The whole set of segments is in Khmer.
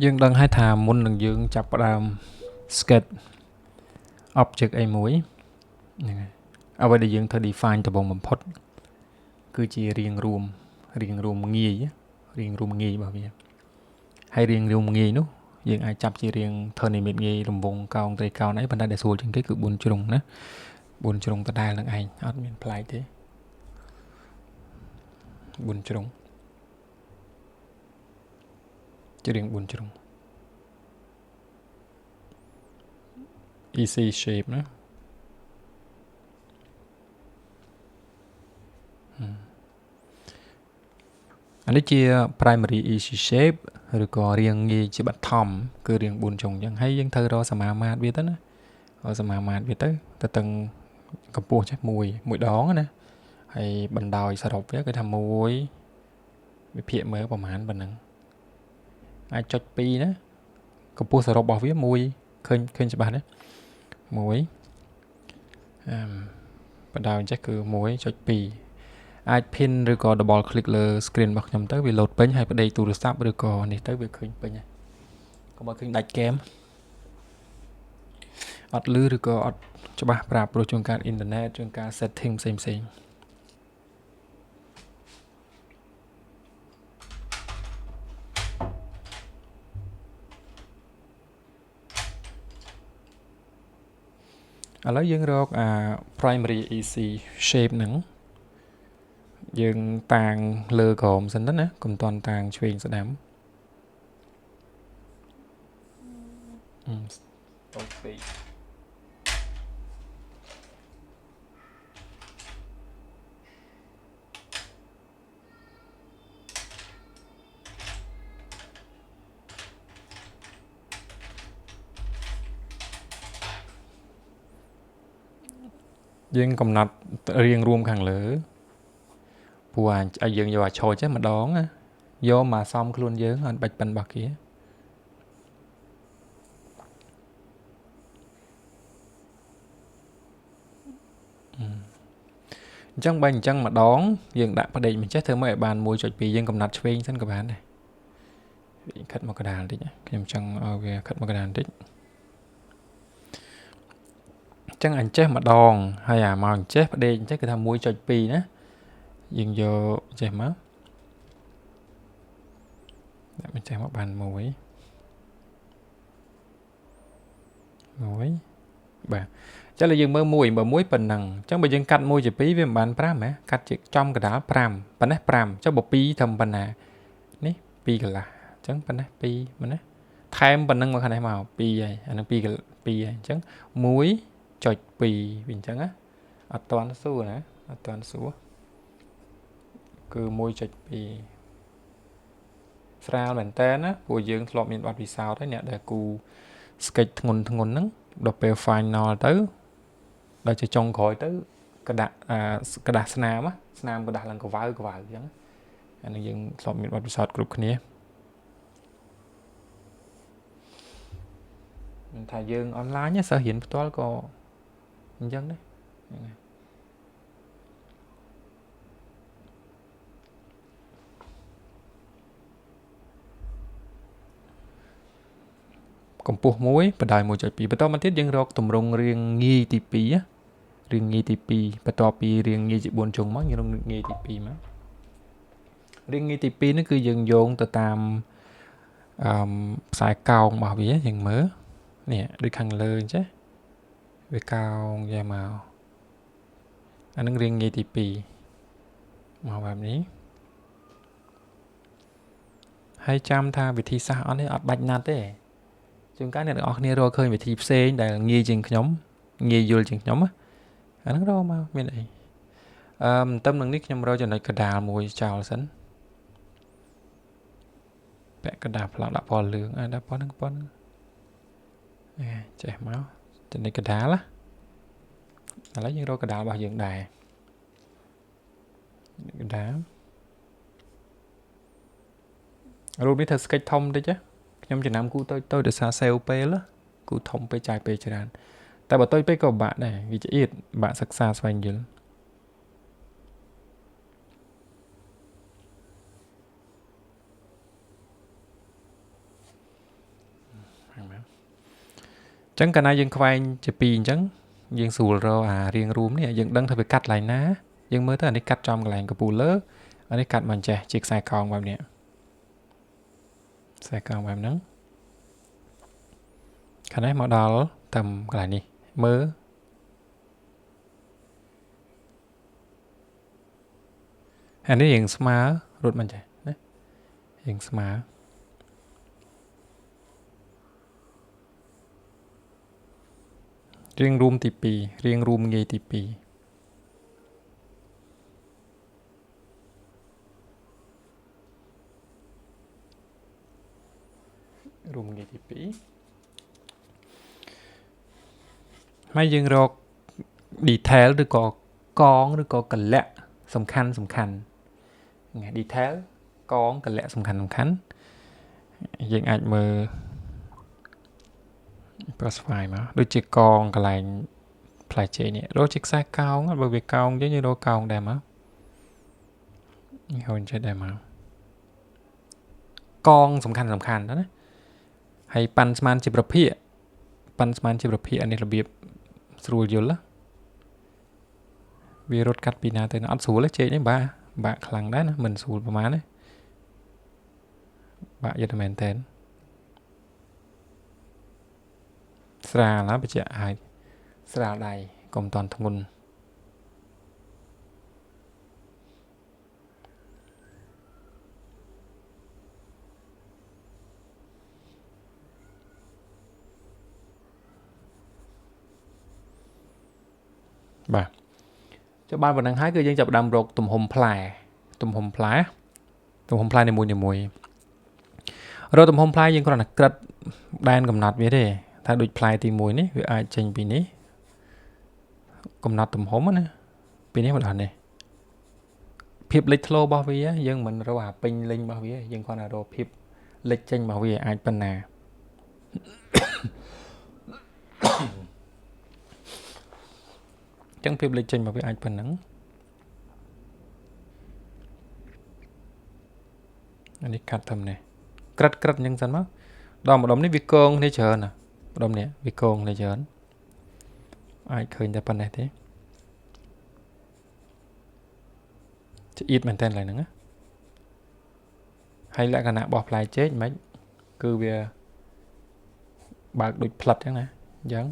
យើងដឹងហើយថាមុននឹងយើងចាប់ផ្ដើម sketch object អីមួយហ្នឹងហើយអ្វីដែលយើងត្រូវ define ដំបូងបំផុតគឺជារាងរួមងាយរបស់វាហើយរាងរួមងាយនោះយើងអាចចាប់ជារាង Ternimate ងាយរង្វង់កោងត្រីកោណអីប៉ុន្តែដែលស្រួលជាងគេគឺ4ជ្រុងណា4ជ្រុងដដែលនឹងឯងអត់មានប្លែកទេ4ជ្រុងជារាង4ជ្រុង easy shape ណាអានេះជា primary easy shape ឬក៏រាងងាយជាបឋមគឺរាង4ជ្រុងអញ្ចឹងហើយយើងត្រូវរកសមាមាត្រវាទៅណាសមាមាត្រវាទៅតឹងកម្ពស់ចេះមួយដងណាហើយបណ្ដោយសរុបវាគឺថា1វិភាគមើលប្រហែលប៉ុណ្ណឹងអាចចុច2ណាកម្ពស់សរុបរបស់វា1ឃើញច្បាស់ណា1បណ្ដោយចេះគឺ1.2អាច pin ឬក៏ double click លើ screen របស់ខ្ញុំទៅវា load ពេញហើយប្តេកទូរស័ព្ទឬក៏នេះទៅវាឃើញពេញហើយកុំឲ្យឃើញដាច់ game អត់លឺឬក៏អត់ច្បាស់ប្រាប់ព្រោះជួនកាលអ៊ីនធឺណិតជួនកាល setting ផ្សេងឥឡូវយើងរកprimary easy shape ហ្នឹងយើងតាងលើក្រោមសិនទៅណាកុំតន់តាងឆ្វេងស្ដាំអូខេយើងកំណត់រៀងរួមខាងលើព្រោះឲ្យយើងយកឆូចចេះម្ដងយកមកសំខ្លួនយើងអត់បាច់ប៉ិនរបស់គេអញ្ចឹងបើអញ្ចឹងម្ដងយើងដាក់ផ្ដេកមិនចេះធ្វើមកឲ្យបាន 1.2 យើងកំណត់ឆ្វេងសិនក៏បានដែរខិតមកកណ្ដាលបន្តិចខ្ញុំចង់ឲ្យវាខិតមកកណ្ដាលបន្តិចអញ្ចឹងអញ្ចេះម្ដងហើយមកអញ្ចេះផ្ដេកអញ្ចេះគឺថា 1.2 ណាយើងយកចេះមកដាក់បញ្ចេះមកបាន1បាទចឹងលើយើងមើល1បើ1ប៉ុណ្ណឹងអញ្ចឹងបើយើងកាត់1ជា2វាមិនបាន5ហ៎កាត់ជាចំកណ្ដាល5ប៉ុណ្ណេះ5ចុះបើ2ធ្វើប៉ុណ្ណានេះ2កន្លះអញ្ចឹងប៉ុណ្ណេះ2ប៉ុណ្ណេះថែមប៉ុណ្ណឹងមកខាងនេះមក2ហើយអានឹង2ហើយអញ្ចឹង 1.2 វាអញ្ចឹងណាអត់តាន់សួរណាអត់តាន់សួរគឺ 1.2 ស្រាលមែនតើណាព្រោះយើងធ្លាប់មានបទពិសោធន៍ហើយអ្នកដែលគូ sketch ធ្ងន់ហ្នឹងដល់ពេល final ទៅដល់ជាចុងក្រោយទៅក្តាស់ស្នាមក្តាស់ឡើងកវ៉ៅអញ្ចឹងអានេះយើងធ្លាប់មានបទពិសោធន៍គ្រប់គ្នាមិនថាយើងអនឡាញសិស្សរៀនផ្ទាល់ក៏អញ្ចឹងដែរកម្ពស់1បណ្ដោយ 1.2 បន្តមកទៀតយើងរកទម្រង់រាងងាយទី2រាងងាយទី2បន្ទាប់ពីរាងងាយជា4ជ្រុងមកយើងរកងាយទី2មករាងងាយទី2នេះគឺយើងយោងទៅតាមខ្សែកោងរបស់វាយើងមើលនេះដូចខាងលើអញ្ចឹងវាកោងយ៉ាងមកអានឹងរាងងាយទី2មកបែបនេះហើយចាំថាវិធីសាស្ត្រអត់នេះអត់បាច់ណាត់ទេជួនកាលអ្នកទាំងអស់គ្នារកឃើញវិធីផ្សេងដែលងាយជាងខ្ញុំងាយយល់ជាងខ្ញុំអាហ្នឹងរកមកមានអីទៅនឹងនេះខ្ញុំរកចំណុចកដាលមួយចោលសិនពាក់កដាលប្លង់ដាក់ពណ៌លឿងដាក់ពណ៌ហ្នឹងចេះមកចំណុចកដាលឥឡូវយើងរកកដាលរបស់យើងដែរកដាលរូបនេះធ្វើ sketch ធំតិចខ្ញុំចំណាំគូតូចដោយសារ sale ពេលគូធំពេកចាយពេកច្រើនតែបើតូចពេកក៏បាក់ដែរវាជាអៀតបាក់សិក្សាស្វែងយល់ chẳng cái này dân khoai chỉ pin chẳng dân sủi rồi riêng room này dân đăng thay phải cắt lại ná dân mới tới anh đi cắt trong cái lạnh của bù lỡ anh đi cắt mình chè chiếc xài con vào nè xài con vào nắng cái này màu đỏ tầm cái này mơ anh đi hiện smart rút mình chè hiện smart riêng room tipi riêng room nghe tipi room nghe tipi mấy dương rọc detail ឬក៏កងឬក៏កលៈសំខាន់detail កងកលៈសំខាន់យើងអាចមើល classify មកដូចជាកងកន្លែងផ្លែចេកនេះរកជាខ្សែកោងបើវាកោងអញ្ចឹងយើងរកកោងដែរមកហើយចេះដែរមកកងសំខាន់ណាហើយប៉ាន់ស្មានជាប្រភេទអានេះរបៀបស្រួលយល់វារត់កាត់ពីណាទៅណាអត់ស្រួលទេចេកនេះបាក់ខ្លាំងដែរណាមិនស្រួលប្រហែលទេបាក់យត់មែនតើស្រាលណាបច្ចៈហើយស្រាលដៃកុំតន់ធ្ងន់បាទចុះបានប៉ុណ្ណឹងហើយគឺយើងចាប់ដើមរកទំហំផ្លែនីមួយរកទំហំផ្លែយើងគ្រាន់តែក្រិតដែនកំណត់វាទេថាដូចផ្លែទី1នេះវាអាចចេញពីនេះកំណត់ទំហំណាពីនេះមកដល់នេះភាពលេចធ្លោរបស់វាយើងមិនរកអាពេញលេញរបស់វាយើងគ្រាន់តែរកភាពលេចចេញរបស់វាអាចប៉ុណ្ណាចឹងភាពលេចចេញរបស់វាអាចប៉ុណ្ណឹងអានេះកាត់ធំនេះក្រិតអញ្ចឹងសិនមកដល់ម្ដុំនេះវាកងនេះច្រើនណាម្ដុំនេះវាកងនេះច្រើនអាចឃើញតែប៉ុណ្ណេះទេឆ្អៀតមែនតើឡើយហ្នឹងណាហើយលក្ខណៈរបស់ផ្លែចេកមិនគឺវាបើកដូចផ្លិតចឹងណាអញ្ចឹង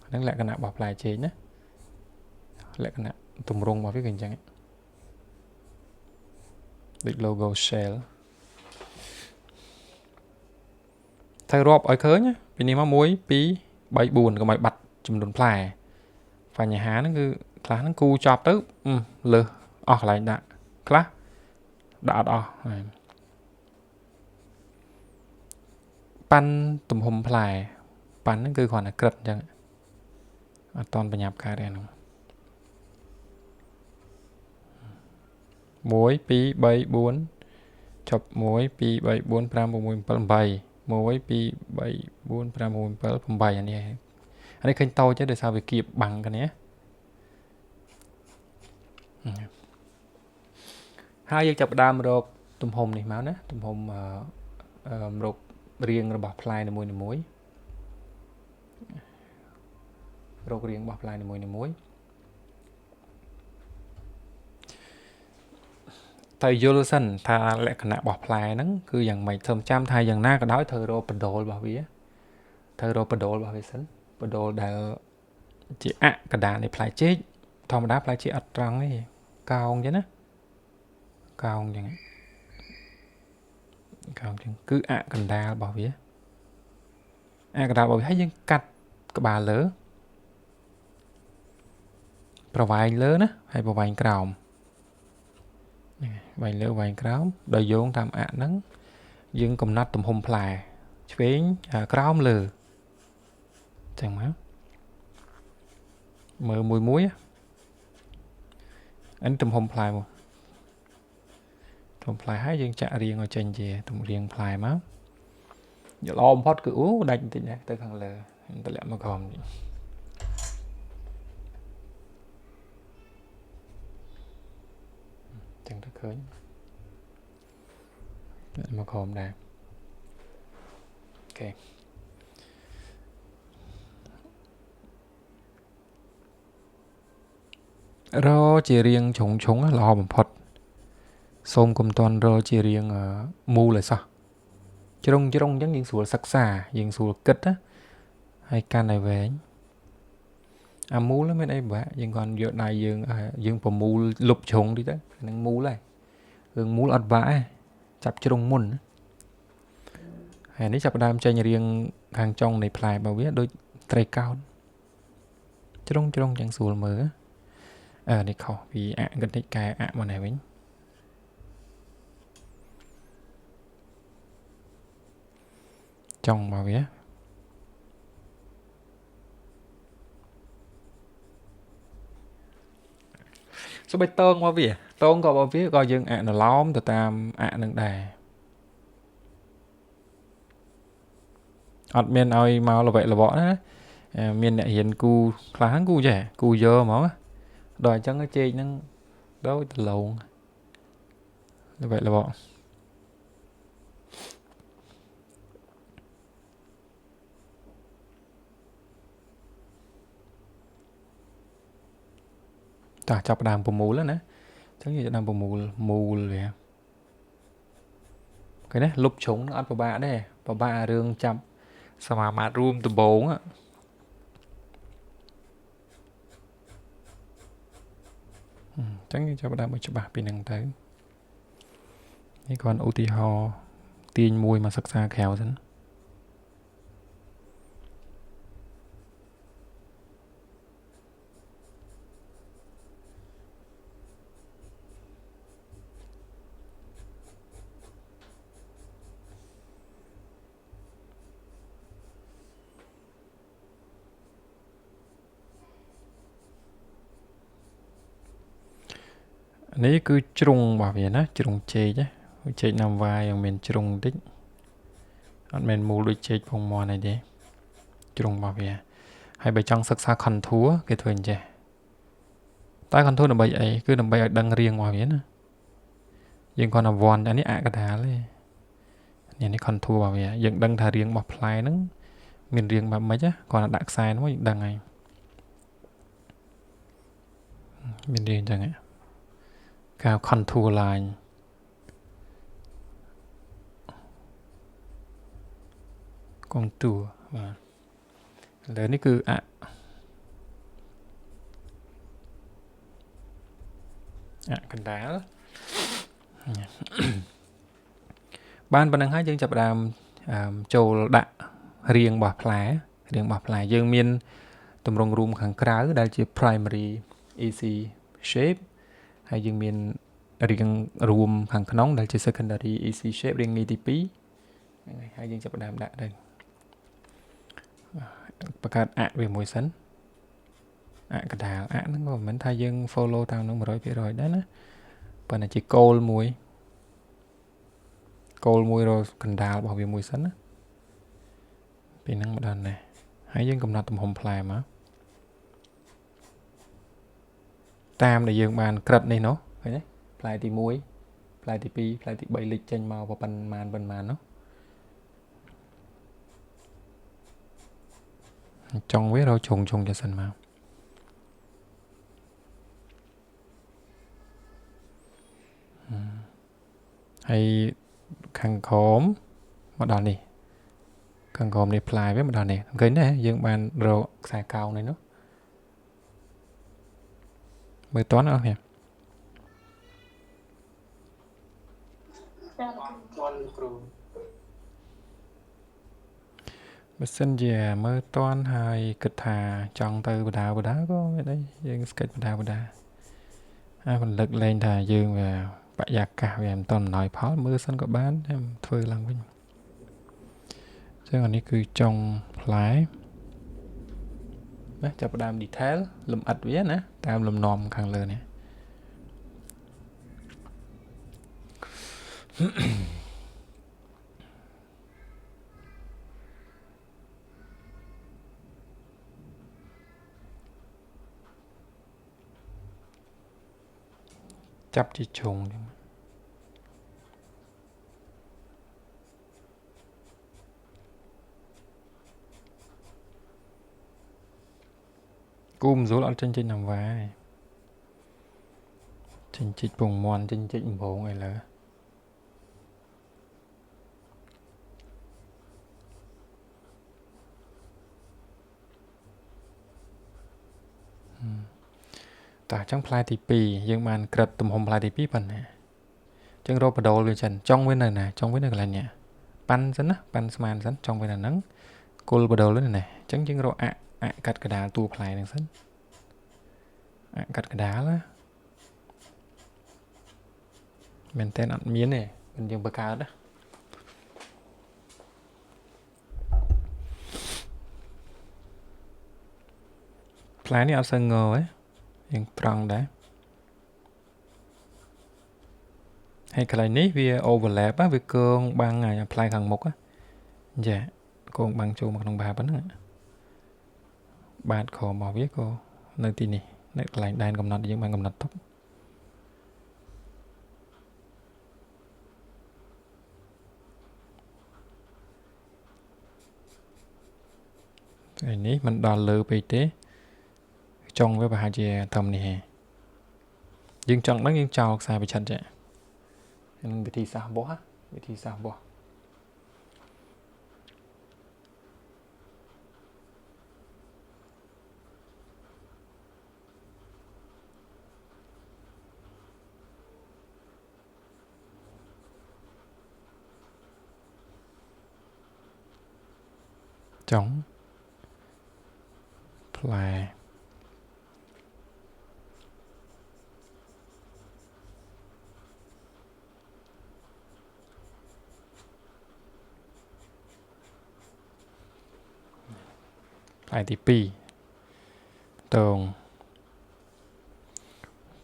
ហ្នឹងលក្ខណៈរបស់ផ្លែចេកណាលក្ខណៈទម្រង់របស់វាគឺអញ្ចឹងដូច logo Shell ត្រូវរាប់ឲ្យឃើញពីនេះមក1 2 3 4កុំឲ្យបាត់ចំនួនផ្លែបញ្ហាហ្នឹងគឺខ្លះហ្នឹងគូចប់ទៅលើសអស់កន្លែងដាក់ខ្លះដាក់អត់អស់ប៉ាន់ទំហំផ្លែប៉ាន់ហ្នឹងគឺគ្រាន់តែក្រិតអញ្ចឹងអត់តន់បញ្ញាប់ការទេហ្នឹង1 2 3 4ចប់1 2 3 4 5 6 7 8 1 2 3 4 5 6 7 8អានេះឃើញតូចទេដោយសារវាគៀបបាំងគ្នាហើយយើងចាប់ផ្ដើមរកទំហំនេះមកណាទំហំរករាងរបស់ផ្លែនីមួយរករាងរបស់ផ្លែនីមួយតែយល់សិនថាលក្ខណៈរបស់ផ្លែហ្នឹងគឺយ៉ាងម៉េចសូមចាំថាយ៉ាងណាក៏ដោយត្រូវរកបដូលរបស់វាសិនបដូលដែលជាអកដានៃផ្លែចេកធម្មតាផ្លែចេកអត់ត្រង់ទេកោងអញ្ចឹងណាកោងអញ្ចឹងគឺអកណ្ដាលរបស់វាហើយយើងកាត់ក្បាលលើប្រវែងលើណាហើយប្រវែងក្រោមវែងលើវែងក្រោមដោយយោងតាមអហ្នឹងយើងកំណត់ទំហំផ្លែឆ្វេងក្រោមលើចឹងមកមើលមួយអានេះទំហំផ្លែមកទំហំផ្លែហើយយើងចាក់រៀងឲ្យចេញជាទំរៀងផ្លែមកយកល្អបំផុតគឺដាច់បន្តិចណាទៅខាងលើតម្លាក់មកក្រោមនេះចឹងទៅឃើញមកក្រោមដែរអូខេ រជារៀងជ្រុងជ្រុងល្អបំផុតសូមកុំតន់រជារៀងមូលឲ្យសោះជ្រុងជ្រុងអញ្ចឹងយើងស្រួលសិក្សាយើងស្រួលគិតណាហើយកាន់ឲ្យវែងអាមូលមានអីបាក់យើងគាត់យកដៃយើងប្រមូលលុបជ្រុងតិចទៅនឹងមូលហើយរឿងមូលអត់បាក់ទេចាប់ជ្រុងមុនហើយនេះចាប់ដើមចេញរៀងខាងចុងនៃផ្លែរបស់វាដូចត្រីកោណជ្រុងជ្រុងចឹងស្រួលមើលនេះខុសពីអាក់គិតតិចកែអាក់មកនេះវិញចុងមកវាសុបិតងមកវាតងក៏មកវាក៏យើងអាក់ណឡោមទៅតាមអាក់នឹងដែរអត់មានឲ្យមកល្វែកល្វក់ណាមានអ្នករៀនគូខ្លះគូចេះគូយកហ្មងដល់អញ្ចឹងជែកហ្នឹងដូចដលងល្វែកល្វក់តាចាប់ដើមប្រមូលណាអញ្ចឹងយើងដើមប្រមូលមូលវាគេណាលុបជ្រុងអត់ពិបាកទេពិបាករឿងចាប់សមាមាត្ររួមដំបងអញ្ចឹងយើងចាប់ដើមឲ្យច្បាស់ពីហ្នឹងទៅនេះគ្រាន់ឧទាហរណ៍ទាញមួយមកសិក្សាក្រៅសិននេះគឺជ្រុងរបស់វាណាជ្រុងចេកចេកណាំវាយយ៉ាងមានជ្រុងតិចអត់មែនមូលដូចចេកពងមាន់អីទេជ្រុងរបស់វាហើយបើចង់សិក្សា contour គេធ្វើអញ្ចេះតែ contour ដើម្បីអីគឺដើម្បីឲ្យដឹងរាងរបស់វាណាយើងគ្រាន់តែវាន់អានេះអកដាលទេនេះ contour របស់វាយើងដឹងថារាងរបស់ផ្លែហ្នឹងមានរាងបែបម៉េចគ្រាន់តែដាក់ខ្សែនោះយើងដឹងហើយមានរាងអញ្ចឹងកៅ contour line contour បាទលើនេះគឺកណ្ដាលបានប៉ុណ្្នឹងហើយយើងចាប់ផ្ដើមចូលដាក់រាងរបស់ផ្លែយើងមានទម្រង់រួមខាងក្រៅដែលជា primary easy shape ហើយយើងមានរាងរួមខាងក្នុងដែលជា secondary easy shape រាងងាយទី2ហ្នឹងហើយយើងចាប់ផ្ដើមដាក់ទៅបង្កើតអាក់វាមួយសិនអាក់កដាលអាក់ហ្នឹងក៏មិនមែនថាយើង follow តាមនឹង 100% ដែរណាប៉ុន្តែជាគោលមួយរកណ្ដាលរបស់វាមួយសិនណាពីហ្នឹងមកដល់នេះហើយយើងកំណត់ទំហំផ្លែមកតាមដែលយើងបានក្រិតនេះនោះឃើញទេផ្លែទី1ផ្លែទី2ផ្លែទី3លេចចេញមកប៉ុន្មាននោះចង់វារកជ្រុងចាសិនមកហើយខាងក្រោមមកដល់នេះខាងក្រោមនេះផ្លែវាមកដល់នេះឃើញទេយើងបានរកខ្សែកោងនេះនោះមើលតន់អស់នេះបើសិនជាមើលតន់ហើយគិតថាចង់ទៅបដាក៏មានអីយើងស្កេចបដារំលឹកលែងថាយើងវាបរិយាកាសវាមិនតន់អំណោយផលមើលសិនក៏បានតែធ្វើឡើងវិញចឹងអានេះគឺចុងផ្លែណាចាប់ផ្ដើម detail លម្អិតវាណាតាមលំនាំខាងលើនេះចាប់ជាជ្រុងគូមិនស្រួលអត់ចេញណាំវាយ ចិញ្ចិចពងមន់ចិញ្ចិចបំពងអីលើតោះចឹងផ្លែទី2យើងបានក្រិតទំហំផ្លែទី2ប៉ុណ្ណាចឹងរកបដូលវាចិនចង់វានៅណាចង់វានៅកន្លែងនេះប៉ាន់សិនណាប៉ាន់ស្មានសិនចង់វានៅហ្នឹងគល់បដូលនេះណាចឹងយើងរកអកាត់កដាលតួផ្លែហ្នឹងសិនអកាត់កដាលណាមែនតើអត់មានទេមិនយើងបង្កើតណាផ្លែនេះអត់សូវងើទេយើងត្រង់ដែរហើយកន្លែងនេះវា overlap វាគងបាំងផ្លែខាងមុខចាគងបាំងចូលមកក្នុងបាប៉ុណ្ណឹងបាតខរបស់វាក៏នៅទីនេះនៅកន្លែងដែនកំណត់យើងបានកំណត់ទុកឯនេះมันដល់លើពេកទេចង់វាប្រហែលជាធំនេះហេយើងចង់ដឹងយើងចោលខ្សែប្រឆិតចានឹងវិធីសាស្ត្របោះវិធីសាស្ត្របោះចង់ផ្លែផ្លែទី2តង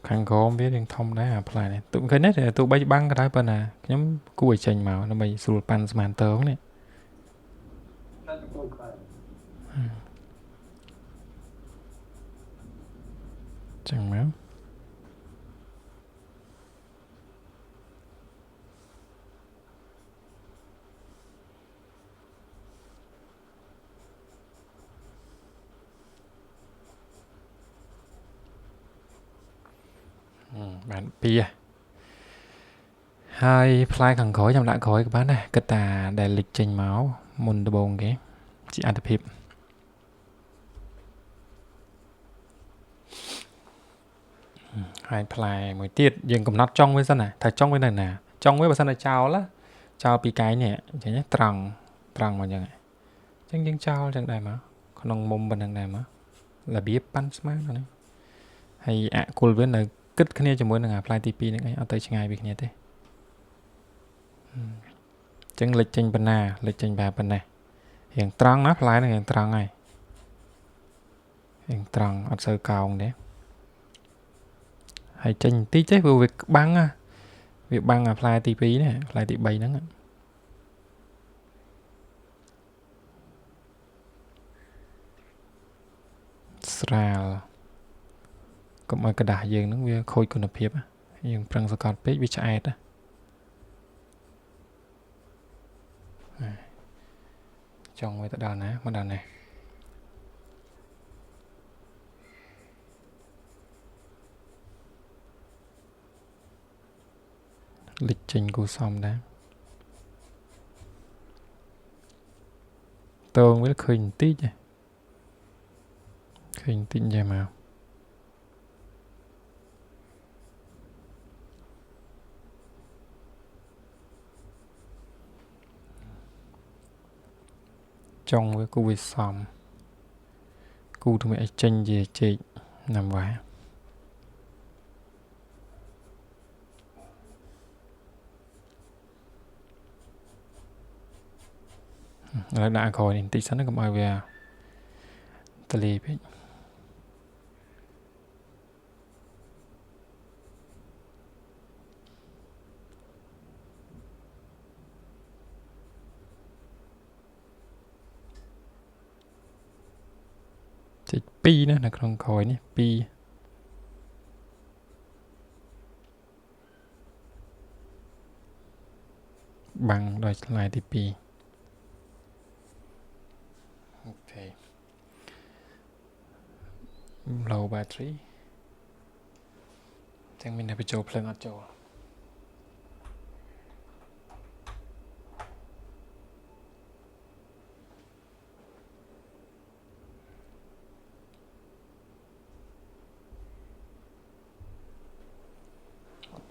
ខាងក្រោមវានឹងធំដែរអាផ្លែនេះទូឃើញទេទូបីបាំងក៏ដោយប៉ុន្តែខ្ញុំគួរឲ្យចេញមកដើម្បីស្រួលប៉ាន់ស្មានតងនេះចឹងមកបាន2ហើយផ្លែខាងក្រោយចាំដាក់ក្រោយក៏បានដែរគិតថាដែលលិចចេញមកមុនដំបូងគេជាអត្ថភាពហើយផ្លែមួយទៀតយើងកំណត់ចង់វាសិនណាថាចង់វានៅណាចង់វាបើសិនតែចោលពីកាយនេះអញ្ចឹងត្រង់មកអញ្ចឹងយើងចោលចឹងដែរមកក្នុងមុំប៉ុណ្ណឹងដែរមករបៀបប៉ាន់ស្មានហ្នឹងហើយអគុលវានៅគិតគ្នាជាមួយនឹងអាផ្លែទី2ហ្នឹងឯងអត់ទៅឆ្ងាយពីគ្នាទេចឹងលេចចេញប៉ុណ្ណាលេចចេញបែបប៉ុណ្ណេះរៀងត្រង់ណាផ្លែហ្នឹងរៀងត្រង់ហើយរៀងត្រង់អត់សូវកោងទេហើយចេញបន្តិចទេវាបាំងវាបាំងអាផ្លែទី2នេះផ្លែទី3ហ្នឹងស្រាលកុំឲ្យកระดาษយើងហ្នឹងវាខូចគុណភាពយើងប្រឹងសកត់ពេកវាឆ្អែតចង់វាទៅដល់ណាមកដល់ណាលិចចេញគូសំដែរតងវាឃើញបន្តិចយ៉ាងមកចង់វាគូវាសំគូធ្វើឲ្យចេញជាជែកណាំវ៉ាហើយដាក់ក្រោយនេះបន្តិចសិនណាកុំឲ្យវាតលីពេកចេញ2ណានៅក្នុងក្រោយនេះ2បាំងដោយឆ្លាយទី2អូខេ low battery chẳng mình để bị trâu phơi ngọt trâu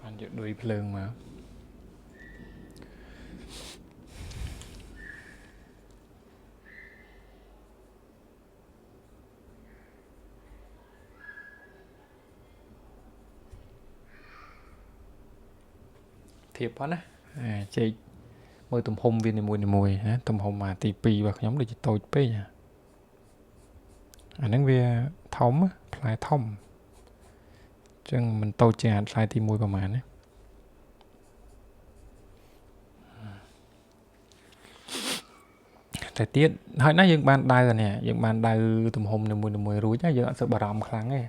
bạn dự đuôi phơi mà thiệp quá nè chơi môi tùm hông viên này mùi hả tùm hông mà tì pì và nhóm được chỉ tôi pê nha năng về thống lại thông chừng mình tôi chỉ hạt lại tì mùiประมาณ thời tiết hồi nãy dương ban đau rồi nè dương ban đau tùm hông này mùi rúi nhá dương sợ bà ròm kháng ấy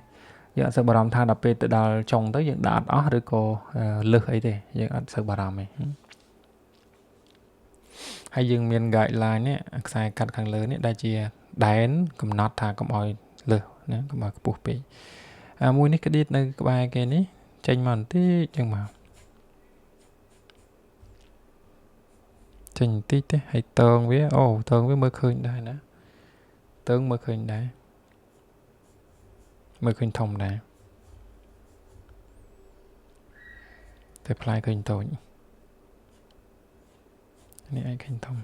dương sợ bà ròm tha đập về từ đào trồng tới dương đã đó rồi cô lực ấy thì dương sợ bà ròm ấy hay dương miền gậy lại nè xài cắt kháng lớn nè đại chia đánh cầm nọt thà cầm oi lực nè cầm oi buộc bị mùi này cái đi nơi cái bài cái ní tranh mòn tí chẳng mà tranh tí thế hay tường với mơ khơi đây nè tường mơ khơi đây mơ khơi thông đâyแต่พลายเคยโตนี่ไอ้เคยทำ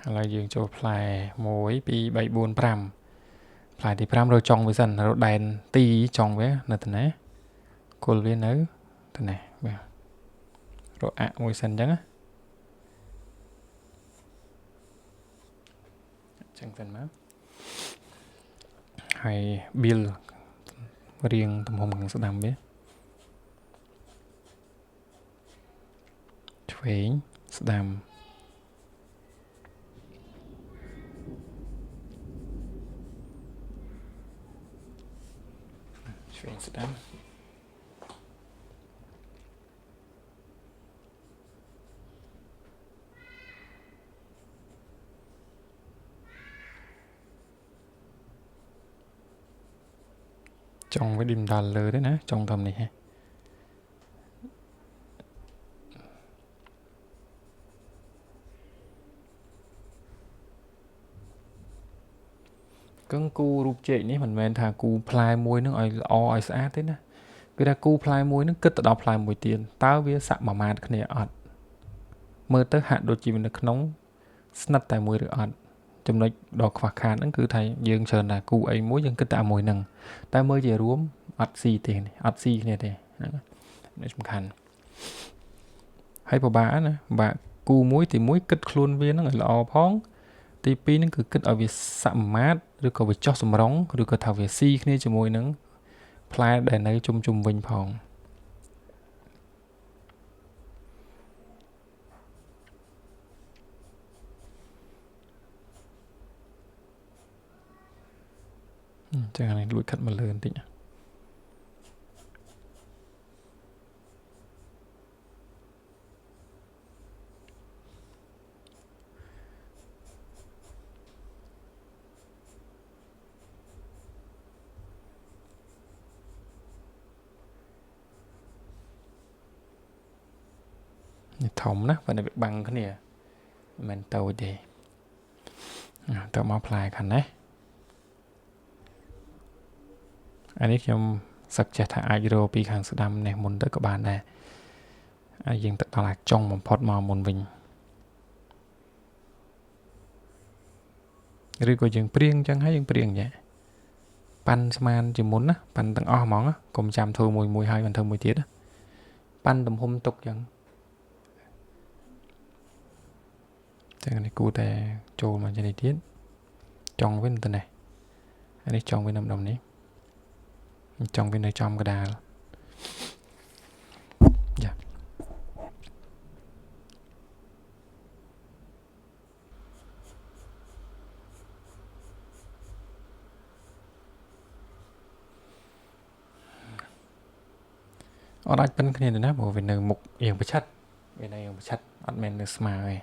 อะไรยืงโจพลายโมยปีใบบุญพรำพลายที่พรำเราจองไว้สั่นเราแดนตีจองไว้นั่นแต่ไหนกูเรียนนึกแต่ไหนเราอะไว้สั่นจังอะจังสั่นมั้ยให้บิลเรียงตำหงของสนามเว้ช่วยสนามช่วยสนามจองไว้ดิมดันเลยด้วยนะจองทำนี่ฮะก็กูรูปเจนี่มันแมนทากูพลายมวยนึกไอ้ไอ้สะอาดthếนะคือถ้ากูพลายมวยนึกก็ต่อพลายมวยเตียนต้าเวียสะมาขเนี่ยอัดเมื่อตั้งหัดโดยจีมันขนมสนัดแต่มวยหรืออัดจำนวนดอกขวาคานนั่นคือไทยยืงเชิญนะกูไอ้มวยยังก็แต่มวยหนึ่งแต่เมื่อจะรวมอัดซีเตียนอัดซีเนี่ยเตียนี่สำคัญให้ปะบ้านะบ้ากูมวยthìมวยกึดคลุนเวียนนั่นแหละพ้องទី2ហ្នឹងគឺគិតឲ្យវាសមាតឬក៏វាចោះសម្រងឬក៏ថាវាស៊ីគ្នាជាមួយនឹងផ្លែដែលនៅជុំវិញផងចឹងនេះលួចខិតមកលើបន្តិចធំណាស់បើនៅបាំងគ្នាមិនតូចទេតើមកផ្លែខាងនេះអានេះខ្ញុំសឹកចេះថាអាចរកពីខាងស្ដាំនេះមុនទៅក៏បានដែរហើយយើងទៅដល់អាចចុងបំផុតមកមុនវិញឬក៏យើងព្រៀងចឹងហើយយើងព្រៀងចាប៉ាន់ស្មានជាមុនណាប៉ាន់ទាំងអស់ហ្មងកុំចាំធ្វើមួយហើយមិនធ្វើមួយទៀតប៉ាន់ទំហំទុកចឹងចឹងនេះគូតែចូលមកជានេះទៀតចង់វិញទៅនេះអានេះចង់វិញដំនេះចង់វិញនៅចំកដាលយ៉ា អត់អាចប៉ិនគ្នាទេណាព្រោះវានៅមុខអៀងប្រឆិតវានៅអៀងប្រឆិតអត់មែននៅស្មើទេ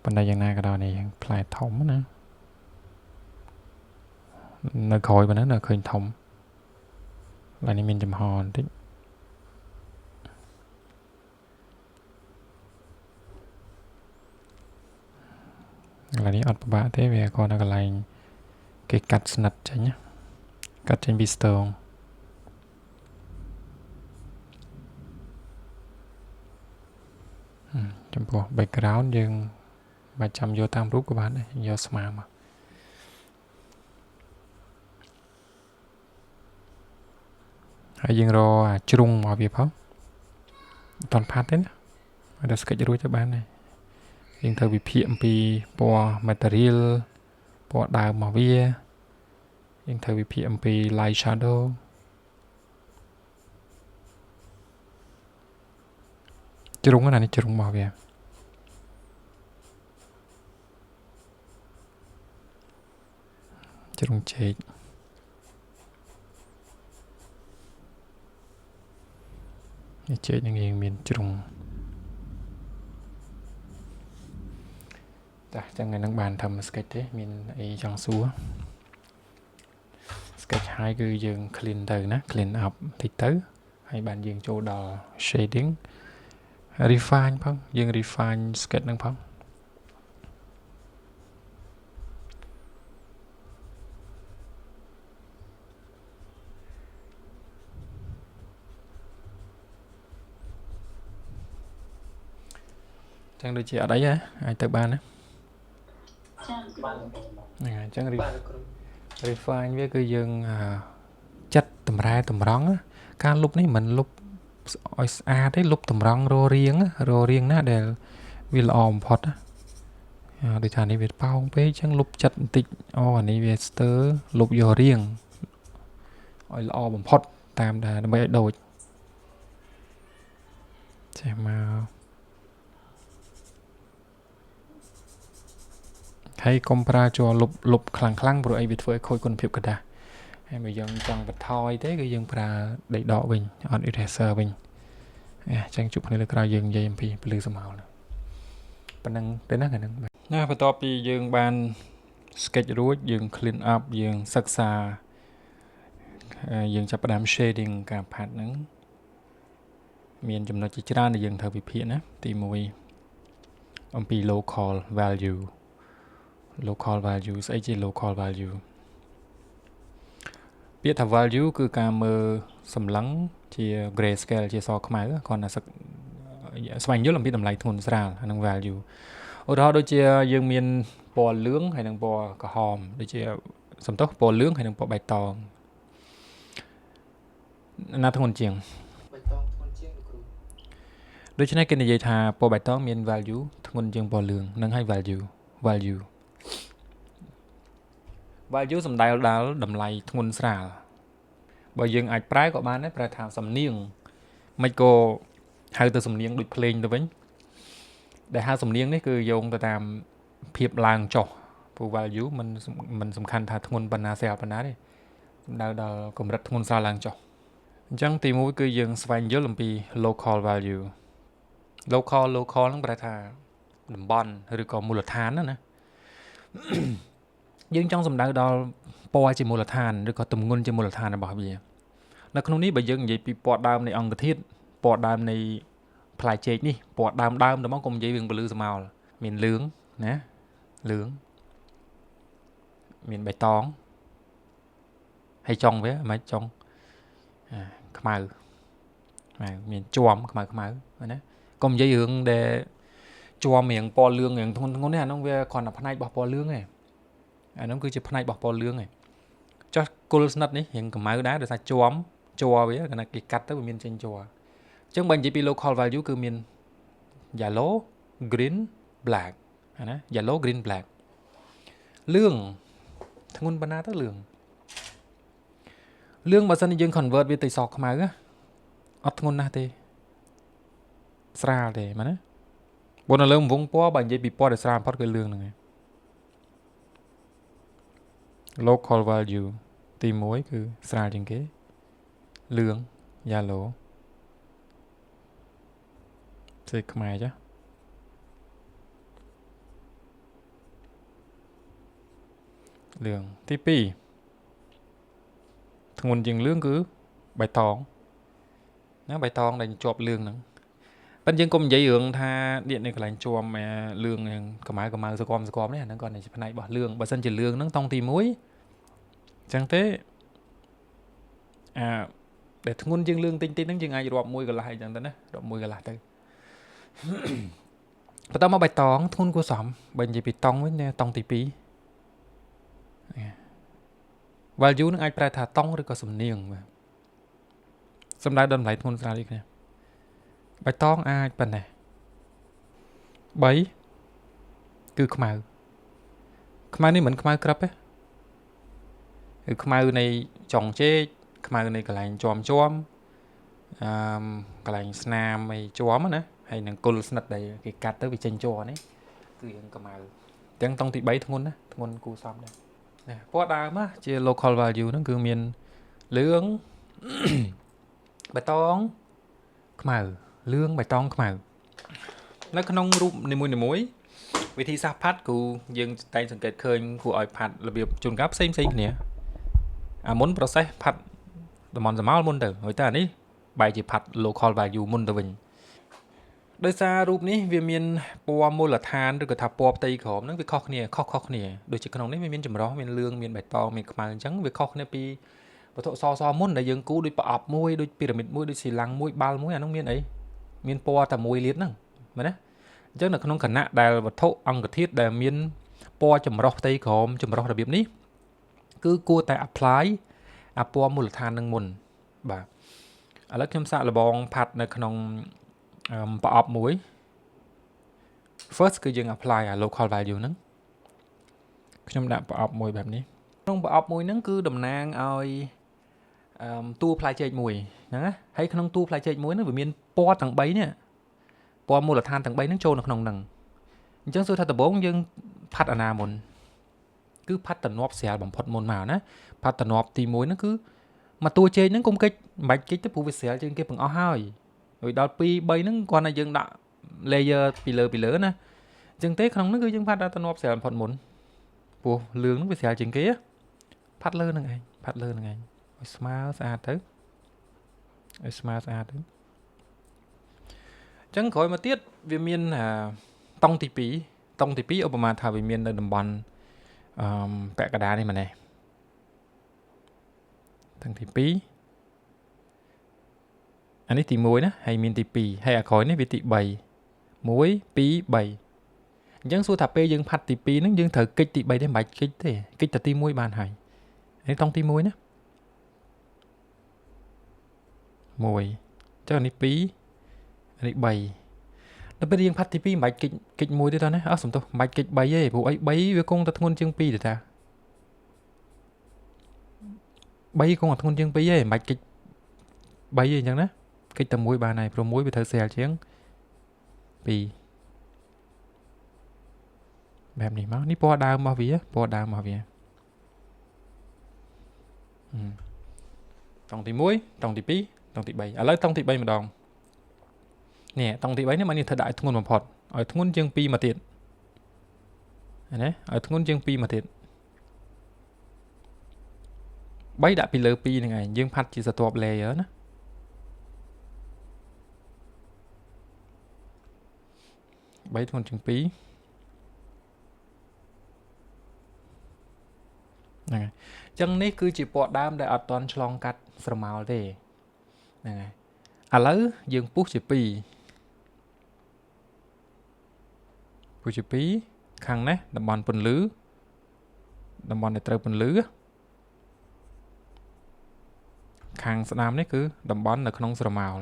ប៉ុន្តែយ៉ាងណាក៏ដោយនេះផ្លែធំណានៅក្រោយប៉ុណ្ណឹងនៅឃើញធំឡើយនេះមានចំហបន្តិចឡើយនេះអត់ពិបាកទេវាគាត់នៅកន្លែងគេកាត់ស្និតចេញណាកាត់ចេញពីស្ទងចំពោះ background យើងមិនចាំយកតាមរូបក៏បានដែរយកស្មើមកហើយយើងរកជ្រុងមកវាផងអត់តន់ផាត់ទេណាឲ្យតែ sketch រួចទៅបានដែរយើងត្រូវវិភាគអំពីពណ៌ material ពណ៌ដើមមកវាយើងត្រូវវិភាគអំពី light shadow ជ្រុងណានេះជ្រុងមកវាជ្រុងចេកនេះចេកនឹងយើងមានជ្រុងចាចឹងថ្ងៃហ្នឹងបានធ្វើ sketch ទេមានអីចង់សួរ sketch ហើយគឺយើង clean ទៅណា clean up តិចទៅហើយបានយើងចូលដល់ shading refine ផងយើង refine sketch ហ្នឹងផងចឹងដូចជាអត់អីហ៎អាចទៅបានណាហ្នឹងហើយចឹង refine វាគឺយើងចិត្តតម្រែតម្រង់ការលុបនេះមិនលុបឲ្យស្អាតទេលុបតម្រង់ររៀងណាដែលវាល្អបំផុតដូចថានេះវាប៉ោងពេកចឹងលុបចិត្តបន្តិចអូអានេះវាស្ទើរលុបយករៀងឲ្យល្អបំផុតតាមដែលដើម្បីឲ្យដូចចេះមកហើយកុំប្រើជ័រលុបខ្លាំងព្រោះអីវាធ្វើឲ្យខូចគុណភាពกระดาษហើយបើយើងចង់បន្ថយទេគឺយើងប្រើដីដកវិញអត់ eraser វិញចឹងជួបគ្នាលើក្រោយយើងនិយាយអំពីពលឺសម្ហោលប៉ុណ្ណឹងទៅណាហ្នឹងណាបន្ទាប់ពីយើងបាន sketch រួចយើង clean up យើងសិក្សាយើងចាប់ផ្ដើម shading ការផាត់ហ្នឹងមានចំណុចជាច្រើនដែលយើងត្រូវវិភាគណាទី1អំពី local value ស្អីជា local value ពាក្យថា value គឺការមើលសម្លឹងជា gray scale ជាសខ្មៅគាត់ណាស្វែងយល់អំពីតម្លៃធ្ងន់ស្រាលអានឹង value ឧទាហរណ៍ដូចជាយើងមានពណ៌លឿងហើយនិងពណ៌ក្រហមដូចជាសំទោសពណ៌លឿងហើយនិងពណ៌បៃតងណាធ្ងន់ជាងបៃតងធ្ងន់ជាងលោកគ្រូដូច្នេះគេនិយាយថាពណ៌បៃតងមាន value ធ្ងន់ជាងពណ៌លឿងនឹងឲ្យ value សំដៅដល់តម្លៃធ្ងន់ស្រាលបើយើងអាចប្រែក៏បានដែរប្រែថាសំនៀងមិនក៏ហៅទៅសំនៀងដូចភ្លេងទៅវិញដែលហៅសំនៀងនេះគឺយោងទៅតាមភាពឡើងចុះព្រោះ value มันសំខាន់ថាធ្ងន់ប៉ុណ្ណាស្រាលប៉ុណ្ណាទេសំដៅដល់កម្រិតធ្ងន់ស្រាលឡើងចុះអញ្ចឹងទី1គឺយើងស្វែងយល់អំពី local value local ហ្នឹងប្រែថាតំបន់ឬក៏មូលដ្ឋានណាយើងចង់សំដៅដល់ពណ៌ជាមូលដ្ឋានឬក៏ទម្ងន់ជាមូលដ្ឋានរបស់វានៅក្នុងនេះបើយើងនិយាយពីពណ៌ដើមនៃអង្គធាតុពណ៌ដើមនៃផ្លែចេកនេះពណ៌ដើមតែមកកុំនិយាយរឿងពលឺស្មោលមានលឿងណាលឿងមានបៃតងហើយចុងវាមិនចុងខ្មៅមានជាំខ្មៅណាកុំនិយាយរឿងដែលជាំរៀងពណ៌លឿងរៀងធ្ងន់នេះអានោះវាគ្រាន់តែផ្នែករបស់ពណ៌លឿងឯងអានោះគឺជាផ្នែករបស់ពណ៌លឿងឯងចុះគុលស្និតនេះរៀងកម្ៅដែរដោយសារជាំវាគណៈគេកាត់ទៅវាមានចេញជ័រអញ្ចឹងបើនិយាយពី local value គឺមាន yellow green black ណា yellow green black លឿងធ្ងន់ប៉ុណ្ណាទៅលឿងបើសិនជាយើង convert វាទៅសខ្មៅអត់ធ្ងន់ណាស់ទេស្រាលទេមែនណាបើនៅលើវងពណ៌បើនិយាយពីពណ៌ដែលស្រាលបំផុតគឺលឿងហ្នឹងឯង local value ទី1គឺស្រាលជាងគេលឿង yellow សេខ្មែរចាលឿងទី2ធ្ងន់ជាងលឿងគឺបៃតងណាបៃតងដែលជាប់លឿងហ្នឹងប៉ិនយើងកុំនិយាយរឿងថានេះកន្លែងជាប់លឿងកម្ៅសកមនេះអាហ្នឹងគាត់ជាផ្នែករបស់លឿងបើសិនជាលឿងហ្នឹងតង់ទី1អញ្ចឹងទេដែលធ្ងន់ជាងលឿងតិចហ្នឹងយើងអាចរាប់មួយកន្លះអញ្ចឹងទៅណារាប់មួយកន្លះទៅបន្តមកបៃតងធ្ងន់គួរសមបើនិយាយពីតង់វិញតង់ទី2 value នឹងអាចប្រែថាតង់ឬក៏សំនៀងបាទសំដៅដល់តម្លៃធ្ងន់ស្រាលនេះគ្នាបៃតងអាចប៉ុណ្ណេះ3គឺខ្មៅនេះមិនខ្មៅក្រឹបទេគឺខ្មៅនៃចុងចេកខ្មៅនៃកន្លែងជាប់កន្លែងស្នាមឯជាប់ណាហើយនឹងគល់ស្និតដែលគេកាត់ទៅវាចេញជាប់នេះគឺយើងខ្មៅទាំងតង់ទី3ធ្ងន់ណាធ្ងន់គូសមដែរណាពណ៌ដើមជា local value ហ្នឹងគឺមានលឿង បៃតងខ្មៅលឿងបៃតងខ្មៅនៅក្នុងរូបនីមួយវិធីសាស្ត្រផាត់គឺយើងតែងសង្កេតឃើញគួរឲ្យផាត់របៀបជួនកាលផ្សេងគ្នាអាមុន process ផាត់តំនសមោលមុនទៅហើយតែអានេះបែរជាផាត់ local value មុនទៅវិញដោយសាររូបនេះវាមានពណ៌មូលដ្ឋានឬក៏ថាពណ៌ផ្ទៃក្រោមហ្នឹងវាខុសគ្នាដូចជាក្នុងនេះវាមានចម្រុះមានលឿងមានបៃតងមានខ្មៅអញ្ចឹងវាខុសគ្នាពីវត្ថុសមុនដែលយើងគូដូចប្រអប់មួយដូចពីរ៉ាមីតមួយដូចស៊ីឡាំងមួយបាល់មួយអានោះមានអីមានពណ៌តែមួយលាតហ្នឹងមែនទេអញ្ចឹងនៅក្នុងគណៈដែលវត្ថុអង្គធាតុដែលមានពណ៌ចម្រុះផ្ទៃក្រោមចម្រុះរបៀបនេះគឺគួរតែ apply អាពណ៌មូលដ្ឋាននឹងមុនបាទឥឡូវខ្ញុំសាកល្បងផាត់នៅក្នុងប្រអប់មួយ first គឺយើង apply អា local value ហ្នឹងខ្ញុំដាក់ប្រអប់មួយបែបនេះក្នុងប្រអប់មួយហ្នឹងគឺតំណាងឲ្យតួផ្លែចេកមួយហ្នឹងណាហើយក្នុងតួផ្លែចេកមួយហ្នឹងវាមានពណ៌ទាំង3នេះពណ៌មូលដ្ឋានទាំង3ហ្នឹងចូលនៅក្នុងហ្នឹងអញ្ចឹងសួរថាដំបូងយើងផាត់អាណាមុនគឺផាត់តំណប់ស្រាលបំផុតមុនមកណាផាត់តំណប់ទី1ហ្នឹងគឺមកតួចេកហ្នឹងកុំកិច្ចមិនបាច់កិច្ចទៅព្រោះវាស្រាលជាងគេបង្អស់ហើយដល់2 3ហ្នឹងគ្រាន់តែយើងដាក់ layer ពីលើណាអញ្ចឹងទេក្នុងហ្នឹងគឺយើងផាត់តំណប់ស្រាលបំផុតមុនព្រោះលឿងហ្នឹងវាស្រាលជាងគេផាត់លើហ្នឹងឯងឲ្យស្មើស្អាតទៅអញ្ចឹងក្រោយមកទៀតវាមានតង់ទី2ឧបមាថាវាមាននៅតំបន់ពាក់កណ្ដាលនេះមែនទេតង់ទី2អានេះទី1ណាហើយមានទី2ហើយអាក្រោយនេះវាទី3 1 2 3អញ្ចឹងសួរថាពេលយើងផាត់ទី2ហ្នឹងយើងត្រូវកិច្ចទី3ទេមិនបាច់កិច្ចទេកិច្ចតែទី1បានហើយនេះតង់ទី1ណា1ចុះអានេះ2អានេះ3ដល់ពេលយើងផាត់ទី2មិនបាច់កិច្ច1ទេតើណាសំទោសមិនបាច់កិច្ច3ទេព្រោះអី3វាគង់តែធ្ងន់ជាង2ទេតា3គង់តែធ្ងន់ជាង2ទេមិនបាច់កិច្ច3ទេអញ្ចឹងណាកិច្ចតែ1បានហើយព្រោះ1វាត្រូវស្រាលជាង2បែបនេះមកនេះពណ៌ដើមរបស់វាតង់ទី1តង់ទី2តង់ទី3ឥឡូវតង់ទី3ម្ដងនេះតង់ទី3នេះមកនេះធ្វើដាក់ឲ្យធ្ងន់បំផុតឲ្យធ្ងន់ជាង2មកទៀតណាឲ្យធ្ងន់ជាង2មកទៀត3ដាក់ពីលើ2ហ្នឹងឯងយើងផាត់ជាស្រទាប់ layer ណា3ធ្ងន់ជាង2ហ្នឹងហើយអញ្ចឹងនេះគឺជាពណ៌ដើមដែលអត់តន់ឆ្លងកាត់ស្រមោលទេហ្នឹងហើយឥឡូវយើងពុះជា2ខាងនេះតំបន់ពន្លឺតំបន់ដែលត្រូវពន្លឺខាងស្ដាំនេះគឺតំបន់នៅក្នុងស្រមោល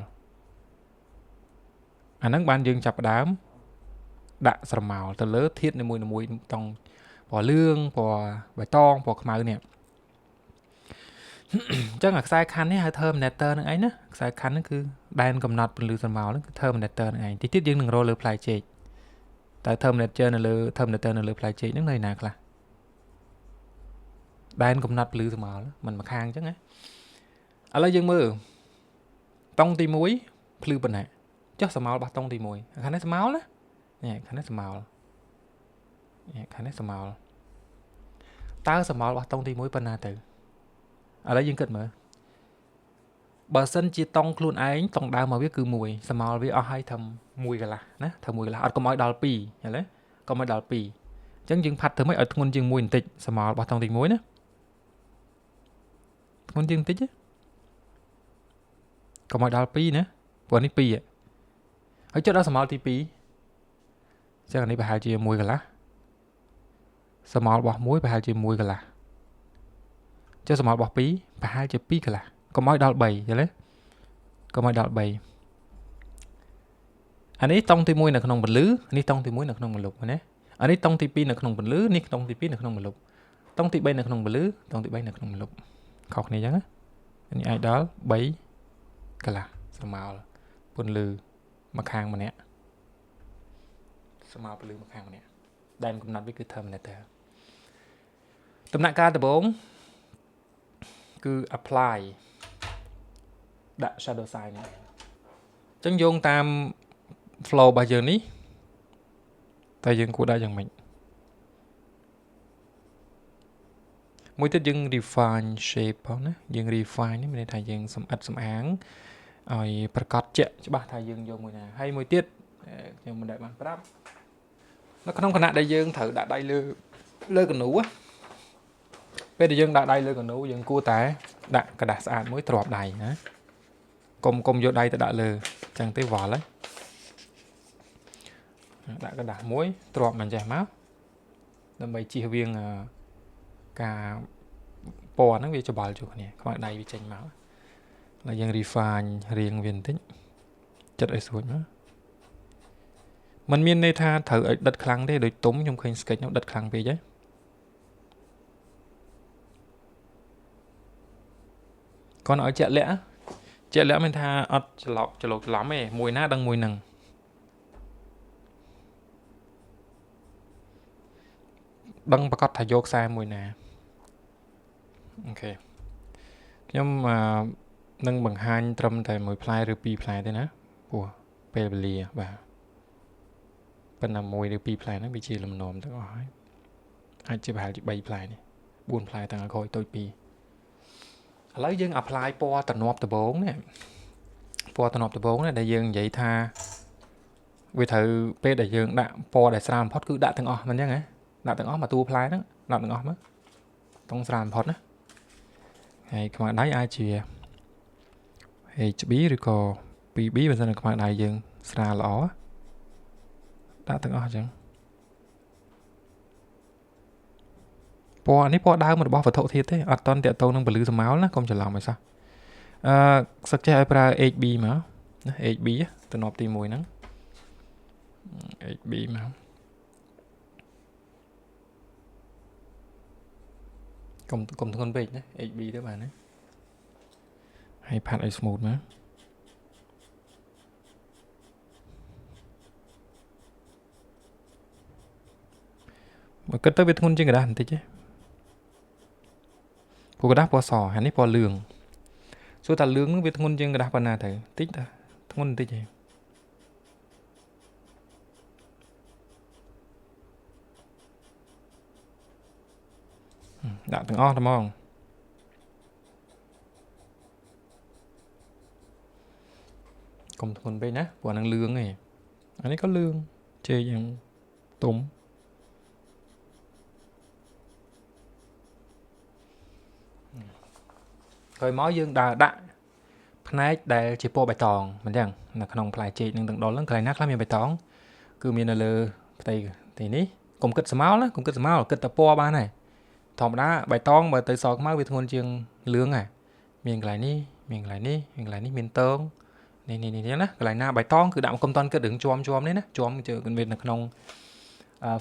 អាហ្នឹងបានយើងចាប់ផ្ដើមដាក់ស្រមោលទៅលើធាតុនីមួយតង់ពណ៌លឿងពណ៌បៃតងពណ៌ខ្មៅនេះអញ្ចឹងអាខ្សែខណ្ឌនេះហៅ terminator ហ្នឹងឯងណាខ្សែខណ្ឌហ្នឹងគឺដែនកំណត់ពន្លឺស្រមោលហ្នឹងគឺ terminator ហ្នឹងឯងតិចទៀតយើងនឹងរកលើផ្លែចេកតែ terminator នៅលើផ្លែចេកហ្នឹងនៅណាខ្លះដែនកំណត់ពន្លឺស្រមោលមិនមកខាងអញ្ចឹងណាឥឡូវយើងមើលតង់ទី1ភ្លឺប៉ុណ្ណា ចុះស្រមោលបោះតុងទី1ខាងនេះស្រមោលណានេះខាងនេះស្រមោលនេះខាងនេះស្រមោលតើស្រមោលបោះតុងទី1ប៉ុណ្ណាទៅឥឡូវយើងគិតមើលបើសិនជាតុងខ្លួនឯងតុងដើមមកវាគឺ1ស្រមោលវាអស់ឲ្យធ្វើ1កន្លះណាធ្វើ1កន្លះអត់កុំឲ្យដល់2យល់ទេកុំឲ្យដល់2អញ្ចឹងយើងផាត់ធ្វើម៉េចឲ្យធ្ងន់ជាង1បន្តិចស្រមោលបោះតុងទី1ណាធ្ងន់ជាងបន្តិចកុំឲ្យដល់2ណាព្រោះនេះ2ហើយចុះដល់ស្រមោលទី2អញ្ចឹងអានេះប្រហែលជា1កន្លះស្រមោលរបស់1ប្រហែលជា1កន្លះចុះស្រមោលរបស់2ប្រហែលជា2កន្លះកុំឲ្យដល់3យល់ទេកុំឲ្យដល់3អានេះតុងទី1នៅក្នុងពលឺនេះតុងទី1នៅក្នុងមលុបណាអានេះតុងទី2នៅក្នុងពលឺនេះតុងទី2នៅក្នុងមលុបតុងទី3នៅក្នុងពលឺតុងទី3នៅក្នុងមលុបខុសគ្នាអញ្ចឹងណានេះអាចដល់3កន្លះស្រមោលពន្លឺមកខាងម្នាក់ស្រមោលពលឺមកខាងម្នាក់ដែនកំណត់វាគឺ terminator ដំណាក់កាលដំបូងគឺ apply ដាក់ shadow side នេះអញ្ចឹងយោងតាម flow របស់យើងនេះតែយើងគួរដាក់យ៉ាងម៉េចមួយទៀតយើង refine shape ផងណាយើង refine នេះមានន័យថាយើងសម្អិតសម្អាងឲ្យប្រកាសជាក់ច្បាស់ថាយើងយកមួយណាហើយមួយទៀតខ្ញុំមិនដែលបានប្រាប់នៅក្នុងគណៈដែលយើងត្រូវដាក់ដៃលើកណូពេលដែលយើងដាក់ដៃលើកណូយើងគួរតែដាក់กระดาษស្អាតមួយទ្រាប់ដៃណាកុំយកដៃទៅដាក់លើអញ្ចឹងទេវល់ហើយដាក់กระดาษមួយទ្រាប់មិនចេះមកដើម្បីជៀសវាងការពណ៌ហ្នឹងវាច្បល់ជួបគ្នាខ្មៅដៃវាចេញមកហើយយើង refine រៀងវាបន្តិចចិត្តឲ្យស្រួចមកมันមានន័យថាត្រូវឲ្យដិតខ្លាំងទេដូចទុំខ្ញុំឃើញ sketch នោះដិតខ្លាំងពេកហ៎គាត់ឲ្យជាក់លាក់មានថាអត់ច្រឡំទេមួយណាដឹងមួយនឹងដឹងប្រកាសថាយកខ្សែមួយណាអូខេខ្ញុំនឹងបង្ហាញត្រឹមតែ1ផ្លែឬ2ផ្លែទេណាព្រោះពេលវេលាបាទប៉ុន្តែ1ឬ2ផ្លែហ្នឹងវាជាលំនាំទាំងអស់ហើយអាចជាប្រហែលជា3ផ្លែនេះ4ផ្លែទាំងក្រោយតូច2ឥឡូវយើង apply ពណ៌តំណប់ដបងនេះពណ៌តំណប់ដបងនេះដែលយើងនិយាយថាវាត្រូវពេលដែលយើងដាក់ពណ៌ដែលស្រាលបំផុតគឺដាក់ទាំងអស់មិនអញ្ចឹងហ៎ដាក់ទាំងអស់មកតួផ្លែហ្នឹងដាក់ទាំងអស់មកតង់ស្រាលបំផុតណាហើយខ្មៅដៃអាចជា HB ឬក៏ 2B បើសិនជាខ្មៅដៃយើងស្រាលល្អដាក់ទាំងអស់អញ្ចឹងពណ៌នេះពណ៌ដើមរបស់វត្ថុធាតុទេអត់តន់តាក់ទងនឹងពលឺស្រមោលណាកុំច្រឡំឲ្យសោះសឹកចេះឲ្យប្រើ HB មកណា HB តំណប់ទី1ហ្នឹង HB មកកុំធ្ងន់ពេកណា HB ទៅបានណាហើយផាត់ឲ្យ smooth មកគិតទៅវាធ្ងន់ជាងกระดาษបន្តិចទេព្រោះกระดาษពណ៌សហើយនេះពណ៌លឿងសួរថាលឿងនឹងវាធ្ងន់ជាងกระดาษប៉ុណ្ណាទៅតិចតាធ្ងន់បន្តិចទេដាក់ទាំងអស់តែហ្មងកុំធ្ងន់ពេកណាព្រោះអានឹងលឿងឯងអានេះក៏លឿងជែកយ៉ាងទុំក្រោយមកយើងដាក់ផ្នែកដែលជាពណ៌បៃតងមិនចឹងនៅក្នុងផ្លែចេកនឹងទាំងដុលហ្នឹងកន្លែងណាខ្លះមានបៃតងគឺមាននៅលើផ្ទៃទីនេះកុំគិតស្មោលណាកុំគិតស្មោលគិតតែពណ៌បានហើយធម្មតាបៃតងបើទៅសខ្មៅវាធ្ងន់ជាងលឿងហ่ะមានកន្លែងនេះមានកន្លែងនេះមានតងនេះណាកន្លែងណាបៃតងគឺដាក់កុំតន់គិតរឿងជាប់នេះណាជាប់ជើវានៅក្នុង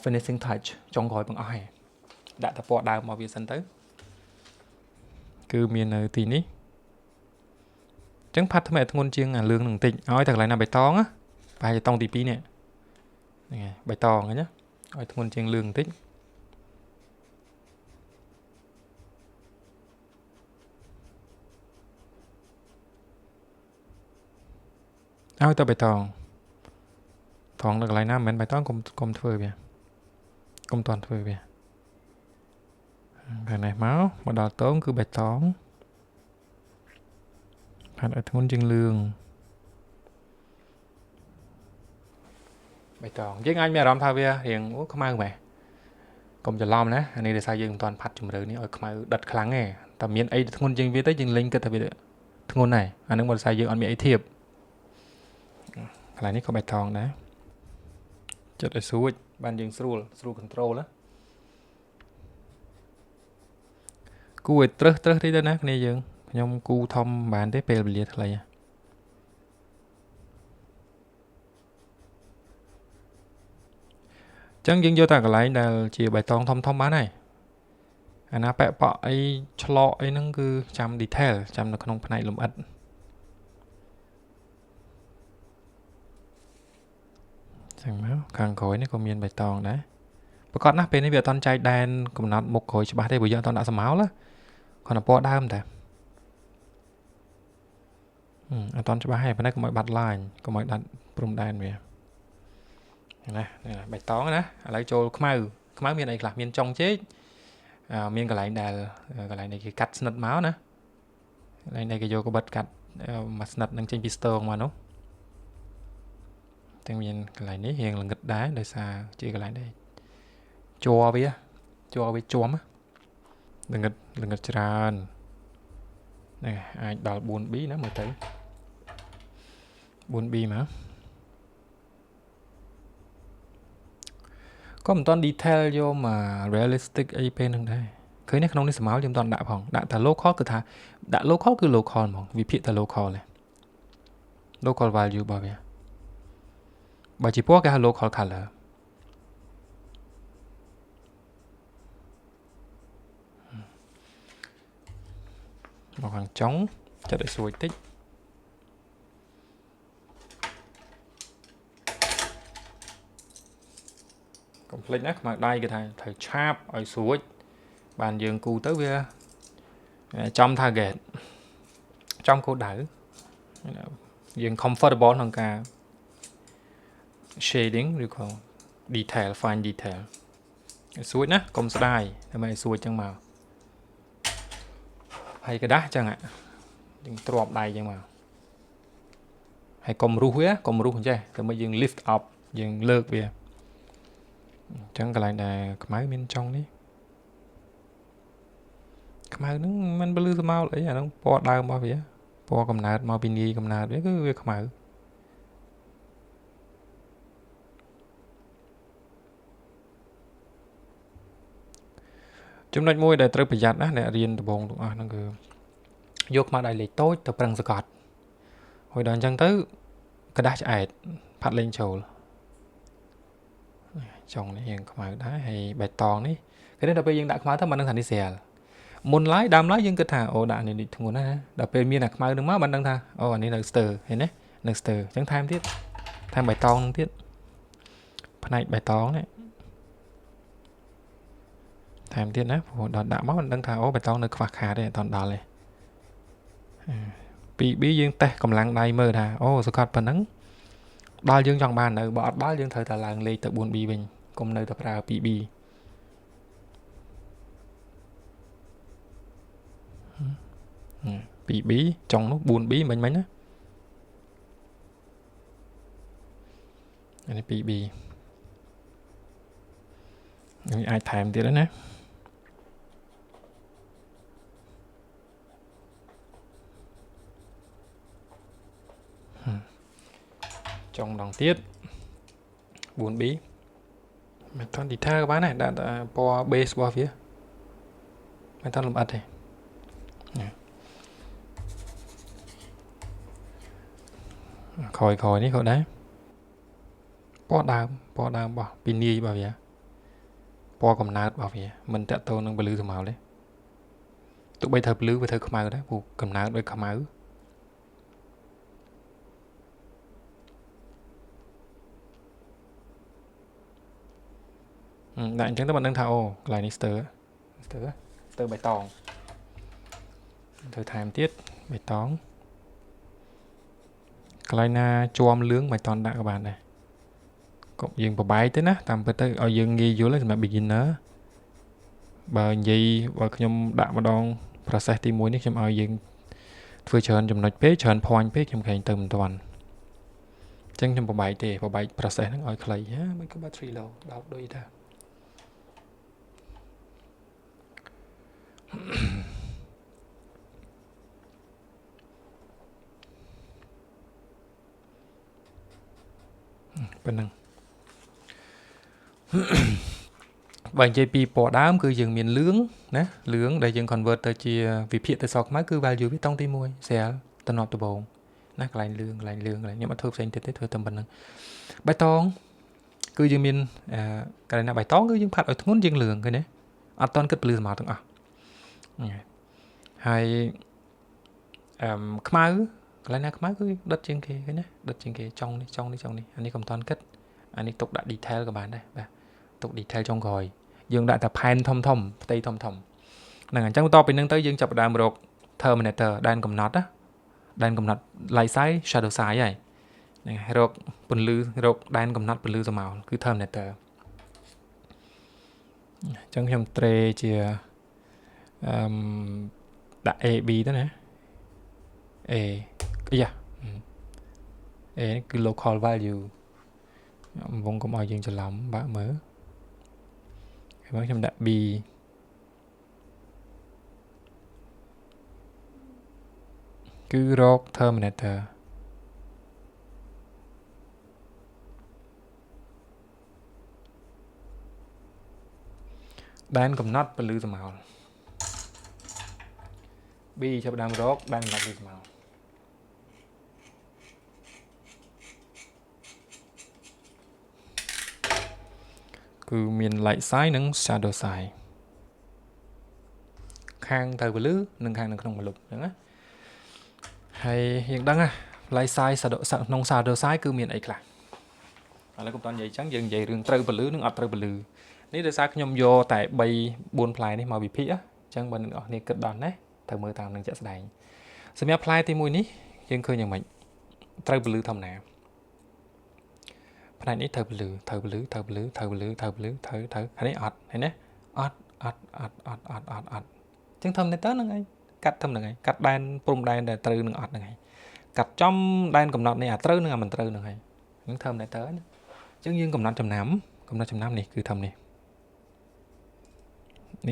finishing touch ចុងក្រោយបង្អស់ហើយដាក់តែពណ៌ដើមមកវាសិនទៅគឺមាននៅទីនេះអញ្ចឹងផាត់ថ្មីធ្ងន់ជាងអាលឿងនឹងបន្តិចឲ្យតែកន្លែងណាបៃតងណាប្រហែលជាតុងទី2នេះហ្នឹងហើយបៃតងហ្នឹងណាឲ្យធ្ងន់ជាងលឿងបន្តិចឲ្យតែបៃតង ថងនៅកន្លែងណាមិនមែនបៃតងកុំធ្វើវាកុំតន់ធ្វើវាខាងនេះមកដល់តងគឺបៃតងផាត់ឲ្យធ្ងន់ជាងលឿងបៃតងយើងអាចមានអារម្មណ៍ថាវារៀងខ្មៅមែនកុំច្រឡំណាអានេះដោយសារយើងមិនតន់ផាត់ជំរឿនេះឲ្យខ្មៅដិតខ្លាំងទេតែមានអីធ្ងន់ជាងវាទៅយើងលេងគិតថាវាធ្ងន់ដែរអានឹងមកដោយសារយើងអត់មានអីធៀបកន្លែងនេះក៏បៃតងដែរចិត្តឲ្យស្រួចបានយើងស្រួល control ណាគូឲ្យត្រឹសតិចទៅណាគ្នាយើងខ្ញុំគូធំបានទេពេលវេលាខ្លីចឹងយើងយកតែកន្លែងដែលជាបៃតងធំបានហើយអាណាប៉ែប៉ក់អីឆ្លកអីហ្នឹងគឺចាំ detail ចាំនៅក្នុងផ្នែកលម្អិតចឹងមកខាងក្រោយនេះក៏មានបៃតងដែរប្រកាសណាស់ពេលនេះវាអត់តន់ចែកដែនកំណត់មុខក្រោយច្បាស់ទេព្រោះយើងអត់តន់ដាក់ស្មៅណាគ្រាន់តែពណ៌ដើមតែអត់តន់ច្បាស់ទេប៉ុន្តែកុំឲ្យបាត់ឡាញកុំឲ្យដាច់ព្រំដែនវាណាបៃតងណាឥឡូវចូលខ្មៅមានអីខ្លះមានចុងចេកមានកន្លែងដែលគេកាត់ស្និតមកណាកន្លែងដែលគេយកក្បិតកាត់មួយស្និតនឹងចេញពីស្ទងមកនោះទាំងមានកន្លែងនេះរៀងល្ងឹតដែរដោយសារជាកន្លែងដែរជាប់វាជាប់ល្ងឹតច្រើននេះអាចដល់ 4B ណាមើលទៅ 4B មកក៏មិនតាន់ detail យកមក realistic អីពេលហ្នឹងដែរឃើញនៅក្នុងនេះស្មៅខ្ញុំមិនតាន់ដាក់ផងដាក់តែ local គឺថាដាក់ local គឺ local ហ្មងវិភាគតែ local ទេ local value របស់វាបើជាពណ៌គេហៅ local color មកខាងចុងចិត្តឲ្យស្រួយតិចកុំភ្លេចណាខ្មៅដៃគេថាត្រូវឆាបឲ្យស្រួចបានយើងគូទៅវាចំ target ចំគោលដៅយើង comfortable ក្នុងការ shading ឬក៏ detail fine detail ឲ្យស្រួចណាកុំស្ដាយដើម្បីឲ្យស្រួចចឹងមកហើយកដាស់ចឹងយើងទ្រាំដៃចឹងមកហើយកុំរុះវាកុំរុះអញ្ចេះតែមកយើង lift up យើងលើកវាអញ្ចឹងកន្លែងដែលខ្មៅមានចុងនេះខ្មៅហ្នឹងមិនបលឺស្មៅអីអាហ្នឹងពណ៌ដើមរបស់វាពណ៌កំណើតមកពីនីកំណើតវាគឺវាខ្មៅចំណុចមួយដែលត្រូវប្រយ័ត្នណាអ្នករៀនដំបូងទាំងអស់ហ្នឹងគឺយកខ្មៅដៃលេខតូចទៅប្រឹងសកត់ហើយដល់អញ្ចឹងទៅกระดาษឆ្អែតផាត់លេងចូលចុងនេះយើងខ្មៅដែរហើយបៃតងនេះគេដល់ពេលយើងដាក់ខ្មៅទៅមិនដឹងថានេះស្រាលមុនឡើយដើមឡើយយើងគិតថាអូដាក់នេះធ្ងន់ណាស់ដល់ពេលមានអាខ្មៅនឹងមកមិនដឹងថាអូអានេះនៅស្ទើឃើញទេនៅស្ទើអញ្ចឹងថែមទៀតថែមបៃតងនឹងទៀតផ្នែកបៃតងនេះថែមទៀតណាព្រោះដល់ដាក់មកមិនដឹងថាអូបៃតងនៅខ្វះខាតទេអត់ដល់ទេ 2B យើងតេស្តកម្លាំងដៃមើលថាអូសកត់ប៉ុណ្ណឹងដល់យើងចង់បាននៅបើអត់ដល់យើងត្រូវតែឡើងលេខទៅ 4B វិញកុំនៅតែប្រើ 2B 2B ចុងនោះ 4B មិញណាអានេះ 2B នេះអាចថែមទៀតណាចុងដងទៀត 4B មិនតាន់ detail ក៏បានដែរដាក់តែពណ៌ base របស់វាមិនតាន់លម្អិតទេក្រោយនេះក៏ដែរពណ៌ដើមរបស់ពីនីរបស់វាពណ៌កំណើតរបស់វាមិនតាក់ទងនឹងពលឺស្មៅទេទោះបីត្រូវពលឺវាត្រូវខ្មៅដែរព្រោះកំណើតដូចខ្មៅដាក់អញ្ចឹងទៅមិនដឹងថាអូកន្លែងនេះស្ទើបៃតងត្រូវថែមទៀតបៃតងកន្លែងណាជាប់លឿងមិនតន់ដាក់ក៏បានដែរ ក៏យើងប្របាយទៅណាតាមពិតទៅឲ្យយើងងាយយល់សម្រាប់ beginner បើនិយាយបើខ្ញុំដាក់ម្ដង process ទី1នេះខ្ញុំឲ្យយើងធ្វើច្រើនចំណុចពេកច្រើន point ពេកខ្ញុំខែងទៅមិនទាន់អញ្ចឹងខ្ញុំប្របាយទេប្របាយ process ហ្នឹងឲ្យខ្លីហ៎មិនក៏ battery low ដល់ដូចថាប៉ុណ្ណឹងបើនិយាយពីពណ៌ដើមគឺយើងមានលឿងណាលឿងដែលយើង convert ទៅជាវិភាគទៅសខ្មៅគឺ value វាតង់ទី1 cell តំណប់ដំបូងណាកន្លែងលឿងខ្ញុំអត់ធ្វើផ្សេងទៀតទេធ្វើតែប៉ុណ្្នឹងបៃតងគឺយើងមានកន្លែងណាបៃតងគឺយើងផាត់ឲ្យធ្ងន់ជាងលឿងឃើញទេអត់តន់គិតពលឺស្មើទាំងអស់ហើយខ្មៅកន្លែងណាខ្មៅគឺដិតជាងគេឃើញទេដិតជាងគេចុងនេះអានេះកុំតន់គិតអានេះទុកដាក់ detail ក៏បានដែរបាទទុក detail ចុងក្រោយយើងដាក់តែផែនធំផ្ទៃធំហ្នឹងអញ្ចឹងបន្ទាប់ពីហ្នឹងទៅយើងចាប់ផ្ដើមរក terminator ដែនកំណត់ណាដែនកំណត់ light size shadow size ហើយហ្នឹងហើយរកពន្លឺរកដែនកំណត់ពន្លឺស្រមោលគឺ terminator អញ្ចឹងខ្ញុំត្រេជាដាក់ AB ទៅណា A យ៉ា A នេះគឺ local value វងកុំឲ្យយើងច្រឡំបាក់មើលហើយខ្ញុំដាក់ B គឺរក terminator ដែនកំណត់ពន្លឺស្រមោល B ចាប់ដើមរកដែនកំណត់ពន្លឺស្រមោលគឺមាន light size និង shadow size ខាងទៅពន្លឺនិងខាងនៅក្នុងម្លប់អញ្ចឹងណាហើយយើងដឹងណា light size ក្នុង shadow size គឺមានអីខ្លះឥឡូវកុំតនិយាយអញ្ចឹងយើងនិយាយរឿងត្រូវពន្លឺនិងអត់ត្រូវពន្លឺនេះដោយសារខ្ញុំយកតែ3 4ផ្លែនេះមកវិភាគអញ្ចឹងបើអ្នកនរគ្នាគិតដល់ណាត្រូវមើលតាមនឹងជាក់ស្ដែងសម្រាប់ផ្លែទី1នេះយើងឃើញយ៉ាងម៉េចត្រូវពន្លឺធម្មតាផ្នែកនេះត្រូវពន្លឺហើយនេះអត់ឃើញទេអត់ចឹងធម្មតាហ្នឹងឯងកាត់ធម្មតាហ្នឹងឯងកាត់ដែនព្រំដែនដែលត្រូវនឹងអត់ហ្នឹងឯងកាត់ចំដែនកំណត់នេះអាត្រូវនឹងអាមិនត្រូវហ្នឹងឯងហ្នឹងធម្មតាណាអញ្ចឹងយើងកំណត់ចំណាំនេះគឺធម្មនេះ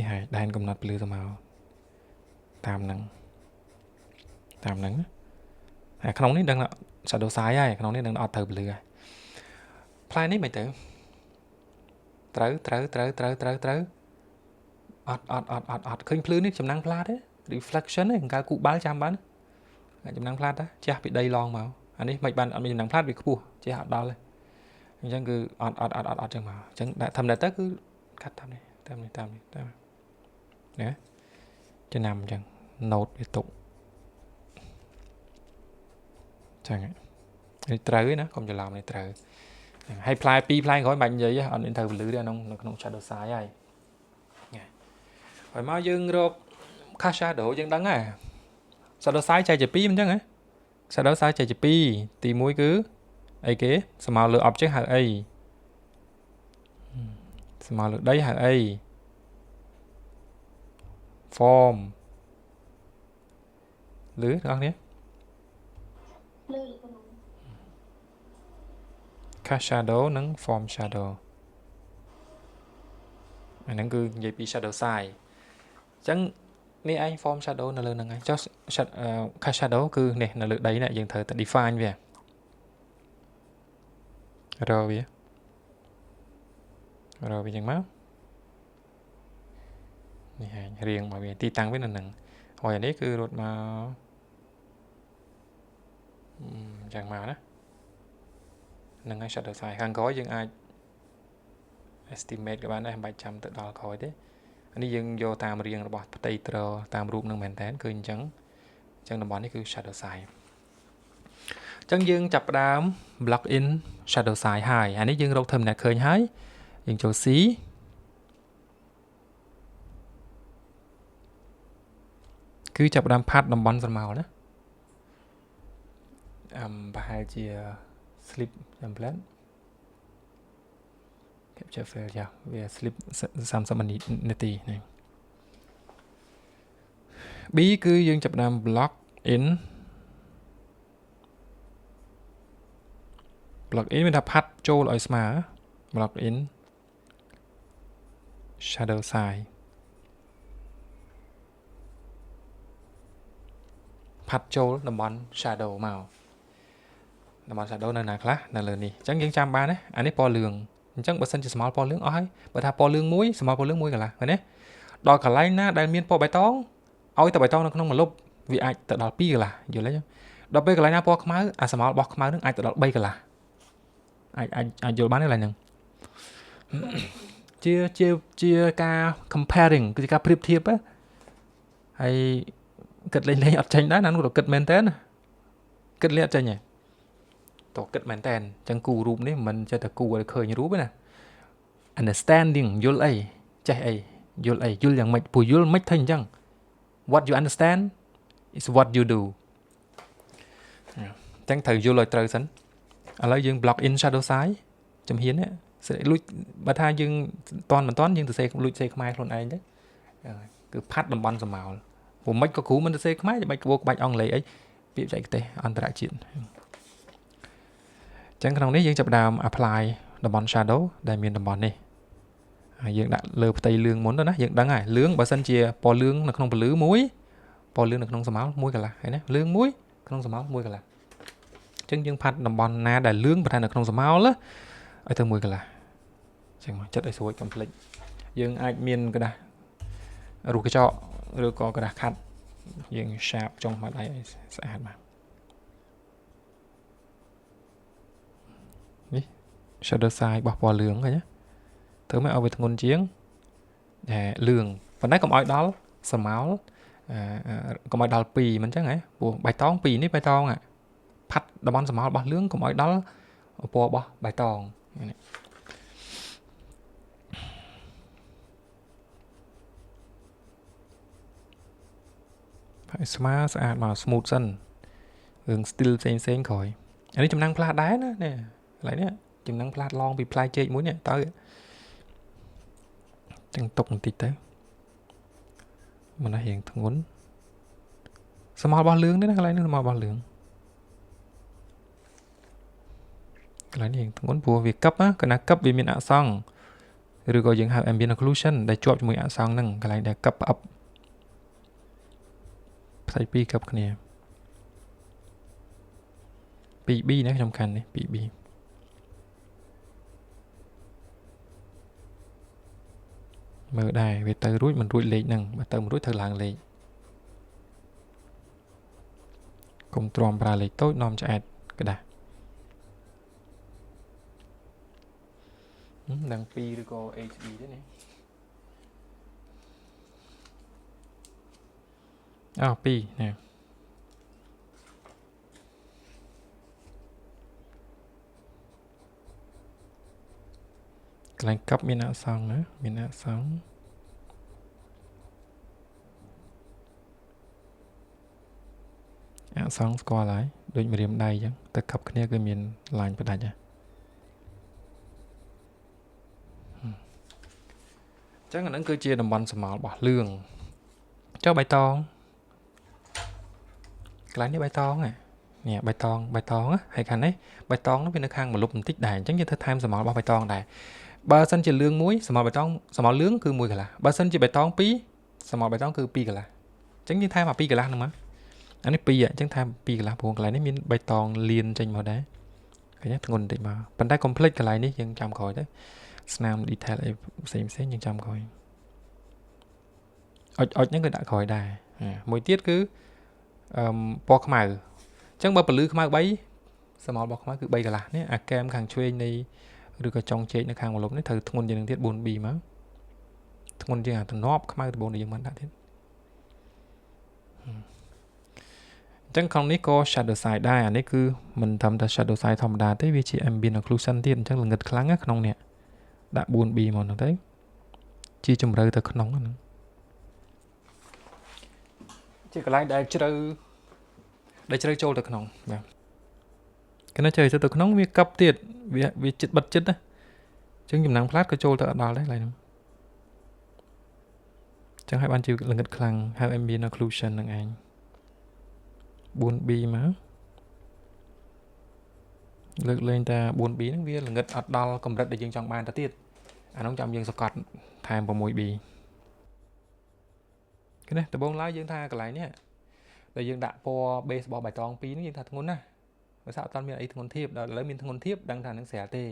ហើយដែនកំណត់ពន្លឺទៅមកតាមហ្នឹងហើយក្នុងនេះដឹងថា shadow size ហើយក្នុងនេះដឹងអត់ត្រូវពន្លឺហើយផ្លែនេះមិនទៅត្រូវអត់ឃើញភ្លឺនេះចំណាំងផ្លាតទេ reflection ទេកាលគូបាល់ចាំបានចំណាំងផ្លាតតាជះពីដីឡងមកអានេះមិនបានអត់មានចំណាំងផ្លាតវាខ្ពស់ជះអត់ដល់ទេអញ្ចឹងគឺអត់ចឹងមកអញ្ចឹងដាក់ធម្មតាទៅគឺកាត់តាមនេះណាចំណាំអញ្ចឹង note វាទុកចឹងនេះត្រូវណាកុំច្រឡំនេះត្រូវហើយផ្លែ2ផ្លែក្រោយមិននិយាយអត់មានត្រូវពន្លឺទេនៅក្នុង shadow size ហើយហើយមកយើងរក cast shadow យើងដឹងហើយ shadow size ចែកជា2អញ្ចឹងហ៎ shadow size ចែកជា2ទី1គឺអីគេស្មើលើ object ហៅអីស្មើលើដីហៅអី form លឺបងប្អូននេះ cast shadow និង form shadow អាហ្នឹងគឺនិយាយពី shadow size អញ្ចឹងនេះឯង form shadow នៅលើហ្នឹងឯងចុះ cast shadow គឺនេះនៅលើដីនេះយើងត្រូវតែ define វារកវាចឹងមកនេះឯងរៀងមកវាទីតាំងវានៅហ្នឹងហើយអានេះគឺរត់មកចឹងមកណាហ្នឹងហើយ shadow size ខាងក្រោយយើងអាច estimate ក៏បានដែរមិនបាច់ចាំទៅដល់ក្រោយទេអានេះយើងយកតាមរៀងរបស់ផ្ទៃត្រតាមរូបនឹងមែនតើគឺអញ្ចឹងតំបន់នេះគឺ shadow size អញ្ចឹងយើងចាប់ផ្ដើម block in shadow size ហើយអានេះយើងរក terminate ឃើញហើយយើងចូល C គឺចាប់ផ្ដើមផាត់តំបន់ស្រមោលណាប្រហែលជា slip template capture fail យ៉ាវា slip 30នាទីនេះ B គឺយើងចាប់ផ្ដើម block in មានថាផាត់ចូលឲ្យស្មើ block in shadow size ផាត់ចូលតំបន់ shadow មកតំបន់ shadow នៅណាខ្លះនៅលើនេះអញ្ចឹងយើងចាំបានណាអានេះពណ៌លឿងអញ្ចឹងបើសិនជាស្មោលពណ៌លឿងអស់ហើយបើថាពណ៌លឿងមួយស្មោលពណ៌លឿងមួយកន្លះឃើញទេដល់កន្លែងណាដែលមានពណ៌បៃតងឲ្យតែបៃតងនៅក្នុងមួយលុបវាអាចទៅដល់2កន្លះយល់ទេដល់ពេលកន្លែងណាពណ៌ខ្មៅអាស្មោលរបស់ខ្មៅនឹងអាចទៅដល់3កន្លះអាចយល់បានទេកន្លែងហ្នឹងជាការ comparing គឺជាការប្រៀបធៀបហើយគិតលេងអត់ចេញដែរណានោះក៏គិតមែនតើគិតលេងអត់ចេញទេតោះគិតមែនតើអញ្ចឹងគូរូបនេះមិនចេះតែគូឲ្យឃើញរូបទេណា understanding យល់អីចេះអីយល់យ៉ាងម៉េចពូយល់មិនធ្វើអញ្ចឹង what you understand is what you do អញ្ចឹងត្រូវយល់ឲ្យត្រូវសិនឥឡូវយើង block in shadow size ចំហៀននេះលួចបើថាយើងមិនតាន់យើងទៅសេលួចសេខ្មែរខ្លួនឯងទៅគឺផាត់តំបន់សម្មាលព្រោះមិនក៏គ្រូមិនទៅសេខ្មែរមិនក្បួរក្បាច់អង់គ្លេសអីពាក្យបច្ចេកទេសអន្តរជាតិអញ្ចឹងក្នុងនេះយើងចាប់ផ្ដើម apply តំបន់ shadow ដែលមានតំបន់នេះហើយយើងដាក់លើផ្ទៃលឿងមុនទៅណាយើងដឹងហើយលឿងបើសិនជាពណ៌លឿងនៅក្នុងពលឺមួយពណ៌លឿងនៅក្នុងសម្មាលមួយកន្លះឃើញណាលឿងមួយក្នុងសម្មាលមួយកន្លះអញ្ចឹងយើងផាត់តំបន់ណាដែលលឿងបើថានៅក្នុងសម្មាលឲ្យទៅមួយកន្លះអញ្ចឹងមកចិត្តឲ្យស្រួល complete យើងអាចមានกระดาษរូបកញ្ចក់ឬក៏กระดาษខាត់យើង sharp ចុងមកដៃឲ្យស្អាតមកនេះ shadow size របស់ពណ៌លឿងឃើញទេធ្វើមកឲ្យវាធ្ងន់ជាងលឿងប៉ុន្តែកុំឲ្យដល់ស្រមោលកុំឲ្យដល់2មិនអញ្ចឹងហ៎ព្រោះបៃតង2នេះបៃតងផាត់តំបន់ស្រមោលរបស់លឿងកុំឲ្យដល់ពណ៌របស់បៃតងហើយស្មើស្អាតមក smooth សិនរឿង still ផ្សេងក្រោយអានេះចំណាំងផ្លាតដែរណានេះកន្លែងនេះចំណាំងផ្លាតឡងពីផ្លែចេកមួយនេះទៅចឹងຕົកបន្តិចទៅមិនណារៀងធ្ងន់ស្មោលរបស់លឿងនេះណាកន្លែងនេះស្មោលរបស់លឿងកន្លែងនេះរៀងធ្ងន់ព្រោះវាកឹបណាកណ្ណាកឹបវាមានអក្សរឬក៏យើងហៅ ambient occlusion ដែលជាប់ជាមួយអក្សរហ្នឹងកន្លែងដែលកឹបផ្អឹបផ្ទៃ2កឹបគ្នា 2B ណាសំខាន់នេះ 2B មើលដែរវាទៅរួចមិនរួចលេខហ្នឹងបើទៅមិនរួចត្រូវឡើងលេខកុំទ្រាំប្រើលេខតូចនាំឆ្អែតក្តាស់ដល់2ឬក៏ HD ទេនេះ2ណាកន្លែងកັບមានអក្សរណាមានអក្សរស្គាល់ហើយដូចម្រាមដៃអញ្ចឹងតែកັບគ្នាគឺមានឡាញផ្ដាច់ហ៎អញ្ចឹងអានឹងគឺជាតំបន់សម្មាលរបស់លឿងចុះបៃតងកន្លែងនេះបៃតងនេះបៃតងហើយខាងនេះបៃតងនោះវានៅខាងម្លប់បន្តិចដែរអញ្ចឹងយើងធ្វើថែមសម្មាលរបស់បៃតងដែរបើសិនជាលឿង1សម្មាលបៃតងសម្មាលលឿងគឺ1កន្លះបើសិនជាបៃតង2សម្មាលបៃតងគឺ2កន្លះអញ្ចឹងយើងថែមមក2កន្លះហ្នឹងមកអានេះ2អញ្ចឹងថែម2កន្លះព្រោះកន្លែងនេះមានបៃតងលៀនចេញមកដែរឃើញធ្ងន់បន្តិចមកប៉ុន្តែ complete កន្លែងនេះយើងចាំក្រោយទៅស្នាម detail អីផ្សេងយើងចាំក្រោយអុចហ្នឹងគឺដាក់ក្រោយដែរមួយទៀតគឺពណ៌ខ្មៅអញ្ចឹងបើពលឺខ្មៅ3សម្មាលរបស់ខ្មៅគឺ3កន្លះនេះអាកែមខាងឆ្វេងនៃឬក៏ចុងជែកនៅខាងម្លប់នេះត្រូវធ្ងន់ជាងនឹងទៀត 4B មកធ្ងន់ជាងអាតំណប់ខ្មៅដំបូងដែលយើងបានដាក់ទៀតអញ្ចឹងក្នុងនេះក៏ shadow size ដែរអានេះគឺមិនត្រឹមតែ shadow size ធម្មតាទេវាជា ambient occlusion ទៀតអញ្ចឹងល្ងឹតខ្លាំងណាក្នុងនេះដាក់ 4B មកហ្នឹងទៅជាជម្រៅទៅក្នុងហ្នឹងជាកន្លែងដែលជ្រៅចូលទៅក្នុងបាទគណៈជ្រៅទៅក្នុងវាកັບទៀតវាចិត្តបិទចិត្តណា ចឹងចំណាំងផ្លាតក៏ចូលទៅអត់ដល់ដែរឡើយហ្នឹងចឹងហើយបានជាល្ងិតខ្លាំងហើយ ambient occlusion នឹងឯង 4B មកលើកលែងតែ 4B ហ្នឹងវាល្ងិតអត់ដល់កម្រិតដែលយើងចង់បានទៅទៀតអានោះចាំយើងសកត់ថែម 6B ឃើញទេដំបូងឡើយយើងថាកន្លែងនេះដែលយើងដាក់ពណ៌ base របស់បៃតង2នេះយើងថាធ្ងន់ណាស់បើថាអត់តាន់មានអីធ្ងន់ធៀបដល់ឥឡូវមានធ្ងន់ធៀបដឹងថានឹងស្រាលទេ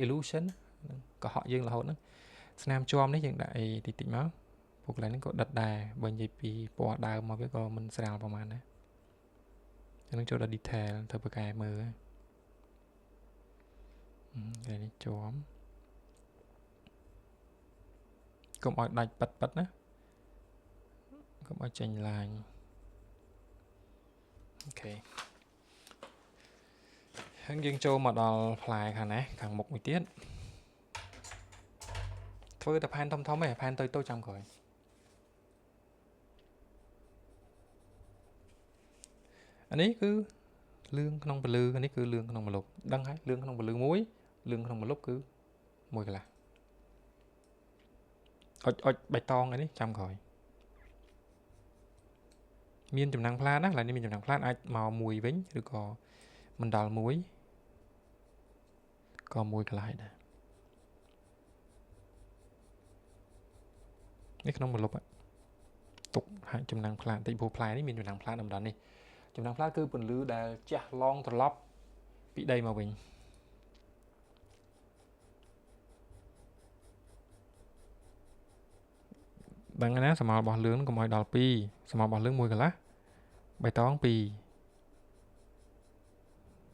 illusion កុហកយើងរហូតហ្នឹងស្នាមជាប់នេះយើងដាក់អីតិចតិចមកពួកកន្លែងហ្នឹងក៏ដិតដែរបើនិយាយពីពណ៌ដើមមកវាក៏មិនស្រាលប្រហែលដែរចឹងនឹងចូលដល់ detail ទៅប្រកែមើលកន្លែងនេះជាប់កុំឲ្យដាច់ប៉ិតណាកុំឲ្យចេញឡាញអូខេហើយយើងចូលមកដល់ផ្លែខាងនេះខាងមុខមួយទៀតធ្វើតែផែនធំៗឯងផែនតូចៗចាំក្រោយអានេះគឺលឿងក្នុងពលឺអានេះគឺលឿងក្នុងម្លប់ដឹងហើយលឿងក្នុងពលឺមួយលឿងក្នុងម្លប់គឺមួយកន្លះអុចបៃតងអានេះចាំក្រោយមានចំណាំងផ្លាតណាឡើយនេះមានចំណាំងផ្លាតអាចមកមួយវិញឬក៏មិនដល់មួយក៏មួយកន្លះដែរនេះក្នុងម្លប់ទុកហាក់ចំណាំងផ្លាតតិចព្រោះផ្លែនេះមានចំណាំងផ្លាតដំដាននេះចំណាំងផ្លាតគឺពន្លឺដែលជះឡងត្រឡប់ពីដីមកវិញដឹងណាស្មោលរបស់លឿងកុំឲ្យដល់2ស្មោលរបស់លឿងមួយកន្លះបៃតង2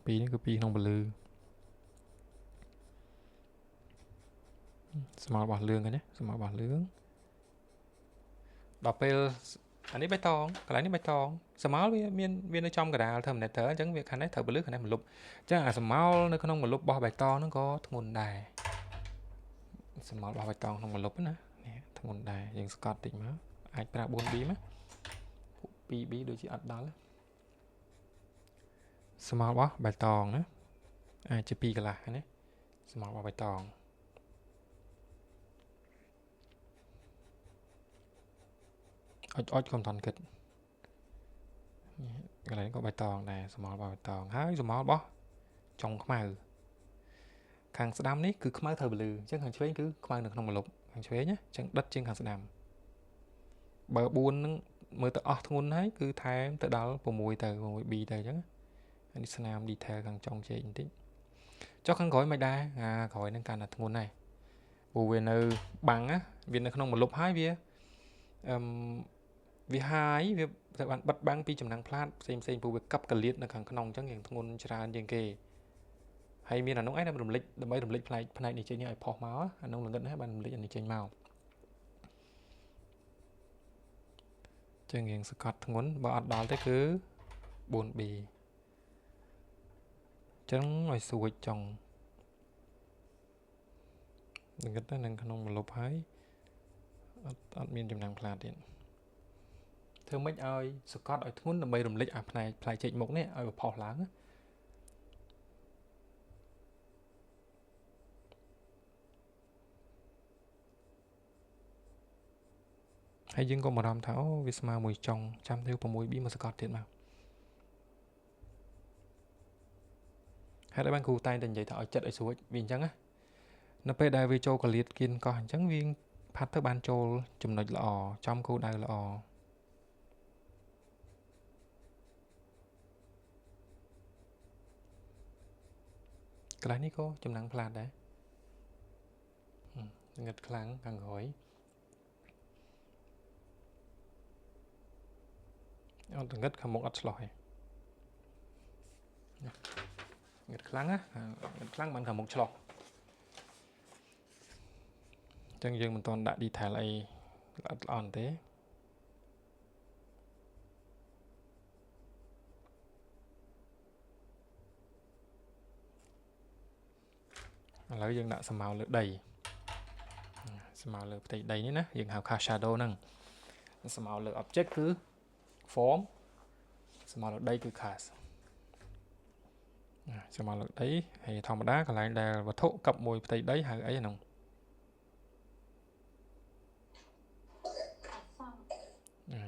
នេះគឺ2ក្នុងពលឺស្មោលរបស់លឿងហ្នឹងណាស្មោលរបស់លឿងដល់ពេលអានេះបៃតងកន្លែងនេះបៃតងស្មោលវានៅចំកណ្ដាល Terminator អញ្ចឹងវាខាងនេះត្រូវពលឺខាងនេះម្លប់អញ្ចឹងអាស្មោលនៅក្នុងម្លប់របស់បៃតងហ្នឹងក៏ធ្ងន់ដែរស្មោលរបស់បៃតងក្នុងម្លប់ណានេះធ្ងន់ដែរយើងស្កត់តិចមកអាចប្រើ 4B មក 2B ដូចជាអត់ដល់ស្មោលរបស់បៃតងណាអាចជា2កន្លះណាស្មោលរបស់បៃតងអុចកុំតាន់គិតកន្លែងក៏បៃតងដែរស្មោលរបស់បៃតងហើយស្មោលរបស់ចុងខ្មៅខាងស្ដាំនេះគឺខ្មៅត្រូវពលឺអញ្ចឹងខាងឆ្វេងគឺខ្មៅនៅក្នុងម្លប់ខាងឆ្វេងណាអញ្ចឹងដិតជាងខាងស្ដាំបើ4ហ្នឹងមើលទៅអស់ធ្ងន់ហើយគឺថែមទៅដល់6ទៅ 6B ទៅអញ្ចឹងនេះស្នាម detail ខាងចុងជែកបន្តិចចុះខាងក្រោយមិនដែរក្រោយហ្នឹងកាន់តែធ្ងន់ដែរព្រោះវានៅបាំងណាវានៅក្នុងម្លប់ហើយវាវាហាយវាត្រូវបានបិទបាំងពីចំណាំងផ្លាតផ្សេងព្រោះវាកាប់កលៀតនៅខាងក្នុងអញ្ចឹងយើងធ្ងន់ច្រើនជាងគេហើយមានអានោះឯងដើម្បីរំលេចផ្នែកនេះចេញឲ្យផុសមកអានោះល្ងិតហើយបានរំលេចអានេះចេញមកចឹងយើងសកត់ធ្ងន់បើអត់ដល់ទេគឺ 4B ចឹងឲ្យស្រួចចុងល្ងិតទៅនឹងក្នុងម្លប់ហើយអត់មានចំណាំងផ្លាតទៀតធ្វើម៉េចឲ្យសកត់ឲ្យធ្ងន់ដើម្បីរំលេចអាផ្នែកផ្លែចេកមុខនេះឲ្យផុសឡើងហើយយើងក៏បារម្ភថាអូវាស្មើមួយចុងចាំទៅ 6B មកសកត់ទៀតមកហើយដល់បានគ្រូតែងតែនិយាយថាឲ្យចិត្តឲ្យស្រួចវាអញ្ចឹងណានៅពេលដែលវាចូលកលៀតគៀនកោះអញ្ចឹងវាផាត់ទៅបានចូលចំណុចល្អចំគោលដៅល្អកន្លែងនេះក៏ចំណាំងផ្លាតដែរងឹតខ្លាំងខាងក្រោយអត់ងឹតខាងមុខអត់ឆ្លោះទេងឹតខ្លាំងណាងឹតខ្លាំងបានខាងមុខឆ្លោះអញ្ចឹងយើងមិនទាន់ដាក់ detail អីល្អអន់ទេឥឡូវយើងដាក់ស្មៅលើដីស្មៅលើផ្ទៃដីនេះណាយើងហៅថា shadow ហ្នឹងស្មៅលើ object គឺ form ស្មៅលើដីគឺ cast Xem mà lực đấy hay thòng đá còn lại là vật thụ cặp mùi tay đấy hay ấy nồng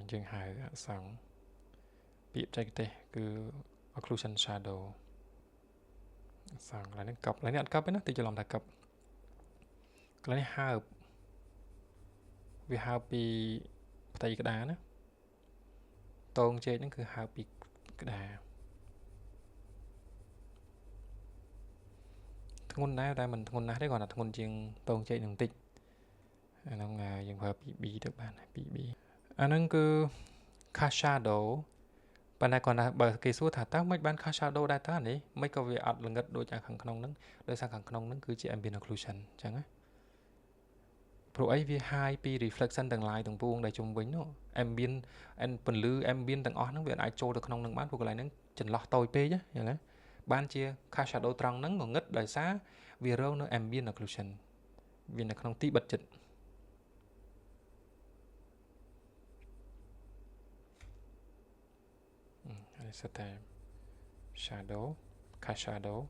dương hài sẵn bị trái tê cứ occlusion shadow sẵn lại nó cặp lại nó ăn cặp ấy nó thì cho làm thật cặp cái này hai vì hai bị tay cái đá nó tôn chơi nó cứ hai bị cái đá thằng này đây mình thằng này đấy còn là thằng chiên tôn chơi đừng tích nó là dương hợp bị được bạn bị anh nó cứ cast shadow bạn này còn là bởi cái số thả tác mấy ban cast shadow đây ta này mấy câu việc ạt là ngất đôi chẳng khẳng nông nắng đôi sang khẳng nông nắng cứ chỉ ambient occlusion chẳng á pro ấy vì hai pi reflection tầng lại tầng vuông đại chung với nó ambient anh phần lư ambient tầng on nó việc ai trôi được khăn nắng bán của lại nó chỉnh lọt tồi pe chứ vậy đấy ban chia cast shadow trăng nắng còn ngất đại xá vì râu nó ambient occlusion vì là không tí bật chỉnh set shadow cast shadow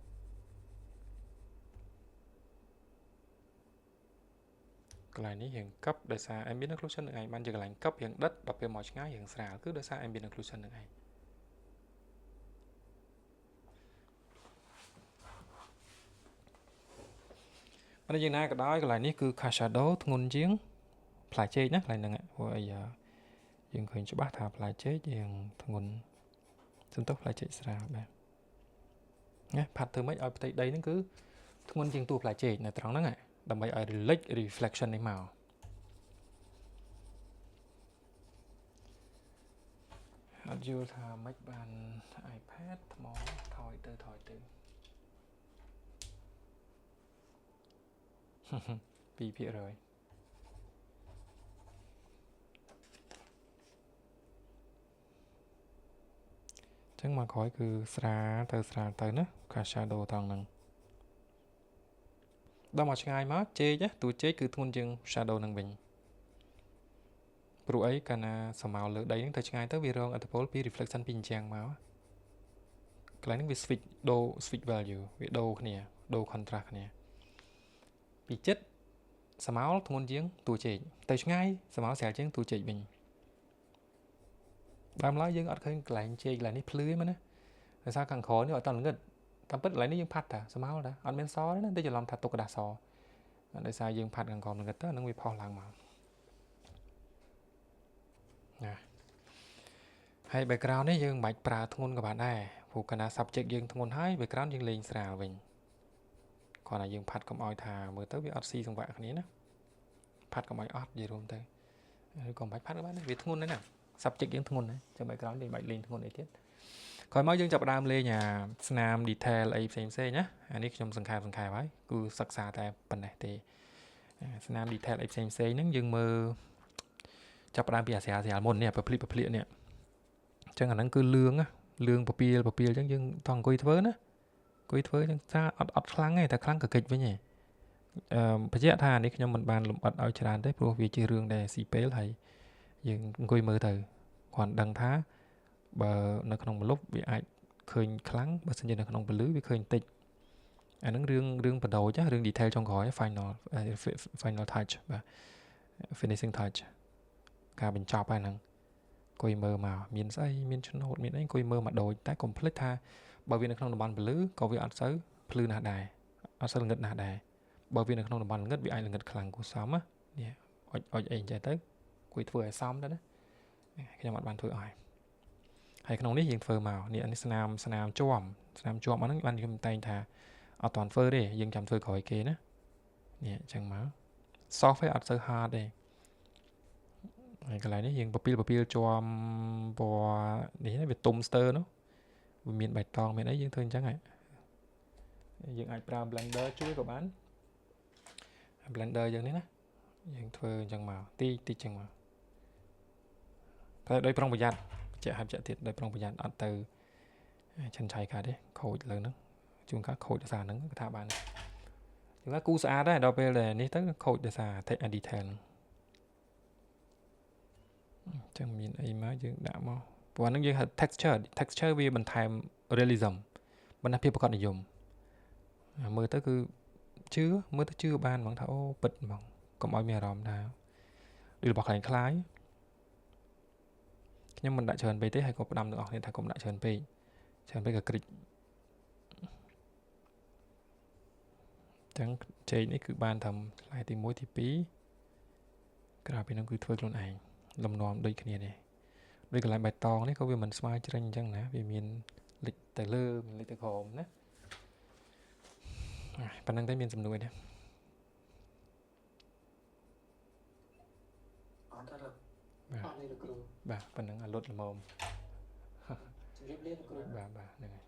cái này ní hiện cấp đời xa ambient occlusion được ngày ban giờ cái này cấp hiện đất đọc về mọi ngái hiện xả cứ đời xa ambient occlusion được ngày bây giờ này cái đó cái này ní cứ cast shadow ngôn giếng phải chơi nhá lại nè bây giờ dừng khởi cho bác thả phải chơi dừng ngôn xin tốc phải chơi xả bạn nhé phạt từ mấy ở đây nó cứ ngôn giếng tu phải chơi này trắng đó này đầm bay ở reflection này màu vô thà mấy bàn iPad mỏ thổi từ bị rồi chẳng mà khỏi cứ xả tới nữa cả shadow thằng nằng đó mà ngay má chê chứ tụi chê cứ thun chừng shadow nằng bình pro ấy cả na sầm màu lửa đấy tới ngay tới video ở tập pi reflection pin chang máu cái này switch switch value vì đồ nè đồ contract nè bị chết sầm máu thun chừng tụi chê tới ngay sầm máu xẻ chừng tụi chê bình đam lá dương ở cái lại chê lại ní plưới mà nè tại sao càng khó nữa ở tầng ngực tầm bứt lại ní dương phạt à sầm máu đó ăn men xó đó để cho làm thật tục đà sò tại sao dương phạt càng còn ngực tới nó bị phò lằng mà hay background này dương mạch pra thôn các bạn này phụ cả là subject dương thôn hai background dương lên xào mình còn là dương phạt cầm oi thà mới tới bị oxy xong vậy này nè phạt cầm oi odd gì luôn tới còn bạch phạt các bạn vì thôn đấy nè subject dương thôn đấy cho background thì bạch lên thôn này tiếp coi mới dương chập đam lên nhà snap detail ấy xem nhá anh ấy trong sân khai vậy cứ sắc xa tại phần này thì snap detail ấy xem những dương mơ chập đam bìa xẻ môn nè bập lịa nè chẳng hạn nó cứ lương papil chẳng dưng toàn coi thớ chẳng xa ọt kháng này ta kháng cả kịch với nhỉ phải chết tha đi khi mình bàn lụm ọt ở tràn đấy pro vì chơi rương để xì pé thầy dừng coi mơ từ còn đằng thá bờ nó không một lúc bị ai khơi kháng bờ sinh nó không một lưới bị khơi tịch nó rương bắt đầu chứ rương detail trong gói final touch và finishing touch cả bên chop ai năng coi mơ mà miền xây miền chân hột miền ấy coi mơ mà đổi tái complete tha bởi vì nó không được bàn lứ có việc ăn sớ lư nà đài ăn sớ ngất nà đài bởi vì nó không được bàn ngất bị ai là ngất khẳng của xóm á nè ở ấy chạy tới quỷ vừa xóm đó khi mà bạn thôi ỏi hay không đấy hiện phơi màu nè anh snam chom anh ấy ăn trong tay thà ở toàn phơi đi nhưng chăm phơi khỏi kia đó nè chẳng má soft phải ăn sớ hard đây cái này nhưng papil cho bò để nó bị toaster nó miền bạch tòng miền ấy dương thương chẳng hạn dương ai pra blender chuối của bán blender dương đấy nè dương thuê chẳng màu ti chẳng màu tại đây prong bây giờ chạy hấp chạy thiệt đây prong bây giờ ăn từ chân chạy cả đấy khôi lớn nữa chúng ta khôi để xả nắng cái thả bàn chúng ta cú xả đấy đâu bây giờ ní tới khôi để xả thấy detail chẳng miền ấy má dương đã mau và nó như texture vì mình thay realism បណ្ណាភាពប្រកបនិយមមើលទៅគឺជឿមើលទៅជឿបានហ្មងថាអូពិតហ្មងកុំឲ្យមានអារម្មណ៍ថាដូចរបស់ខ្លាំងខ្លាយខ្ញុំមិនដាក់ច្រើនពេកទេហើយក៏ផ្ដាំទាំងអស់គ្នាថាកុំដាក់ច្រើនពេកក៏គ្រិចចឹងចេកនេះគឺបានធ្វើផ្លែទី1ទី2ក្រៅពីនោះគឺធ្វើខ្លួនឯងលំនាំដូចគ្នានេះដូចកន្លែងបៃតងនេះក៏វាមិនស្មើជ្រិញអញ្ចឹងណាវាមានលិចទៅលើមានលិចទៅក្រោមណាប៉ុណ្្នឹងតែមានសំណួរទេអត់ទេលោកអត់នេះលោកគ្រូ បាទប៉ុណ្្នឹងឲ្យលុតល្មម ជំរាបលាលោកគ្រូ បាទហ្នឹងហើយ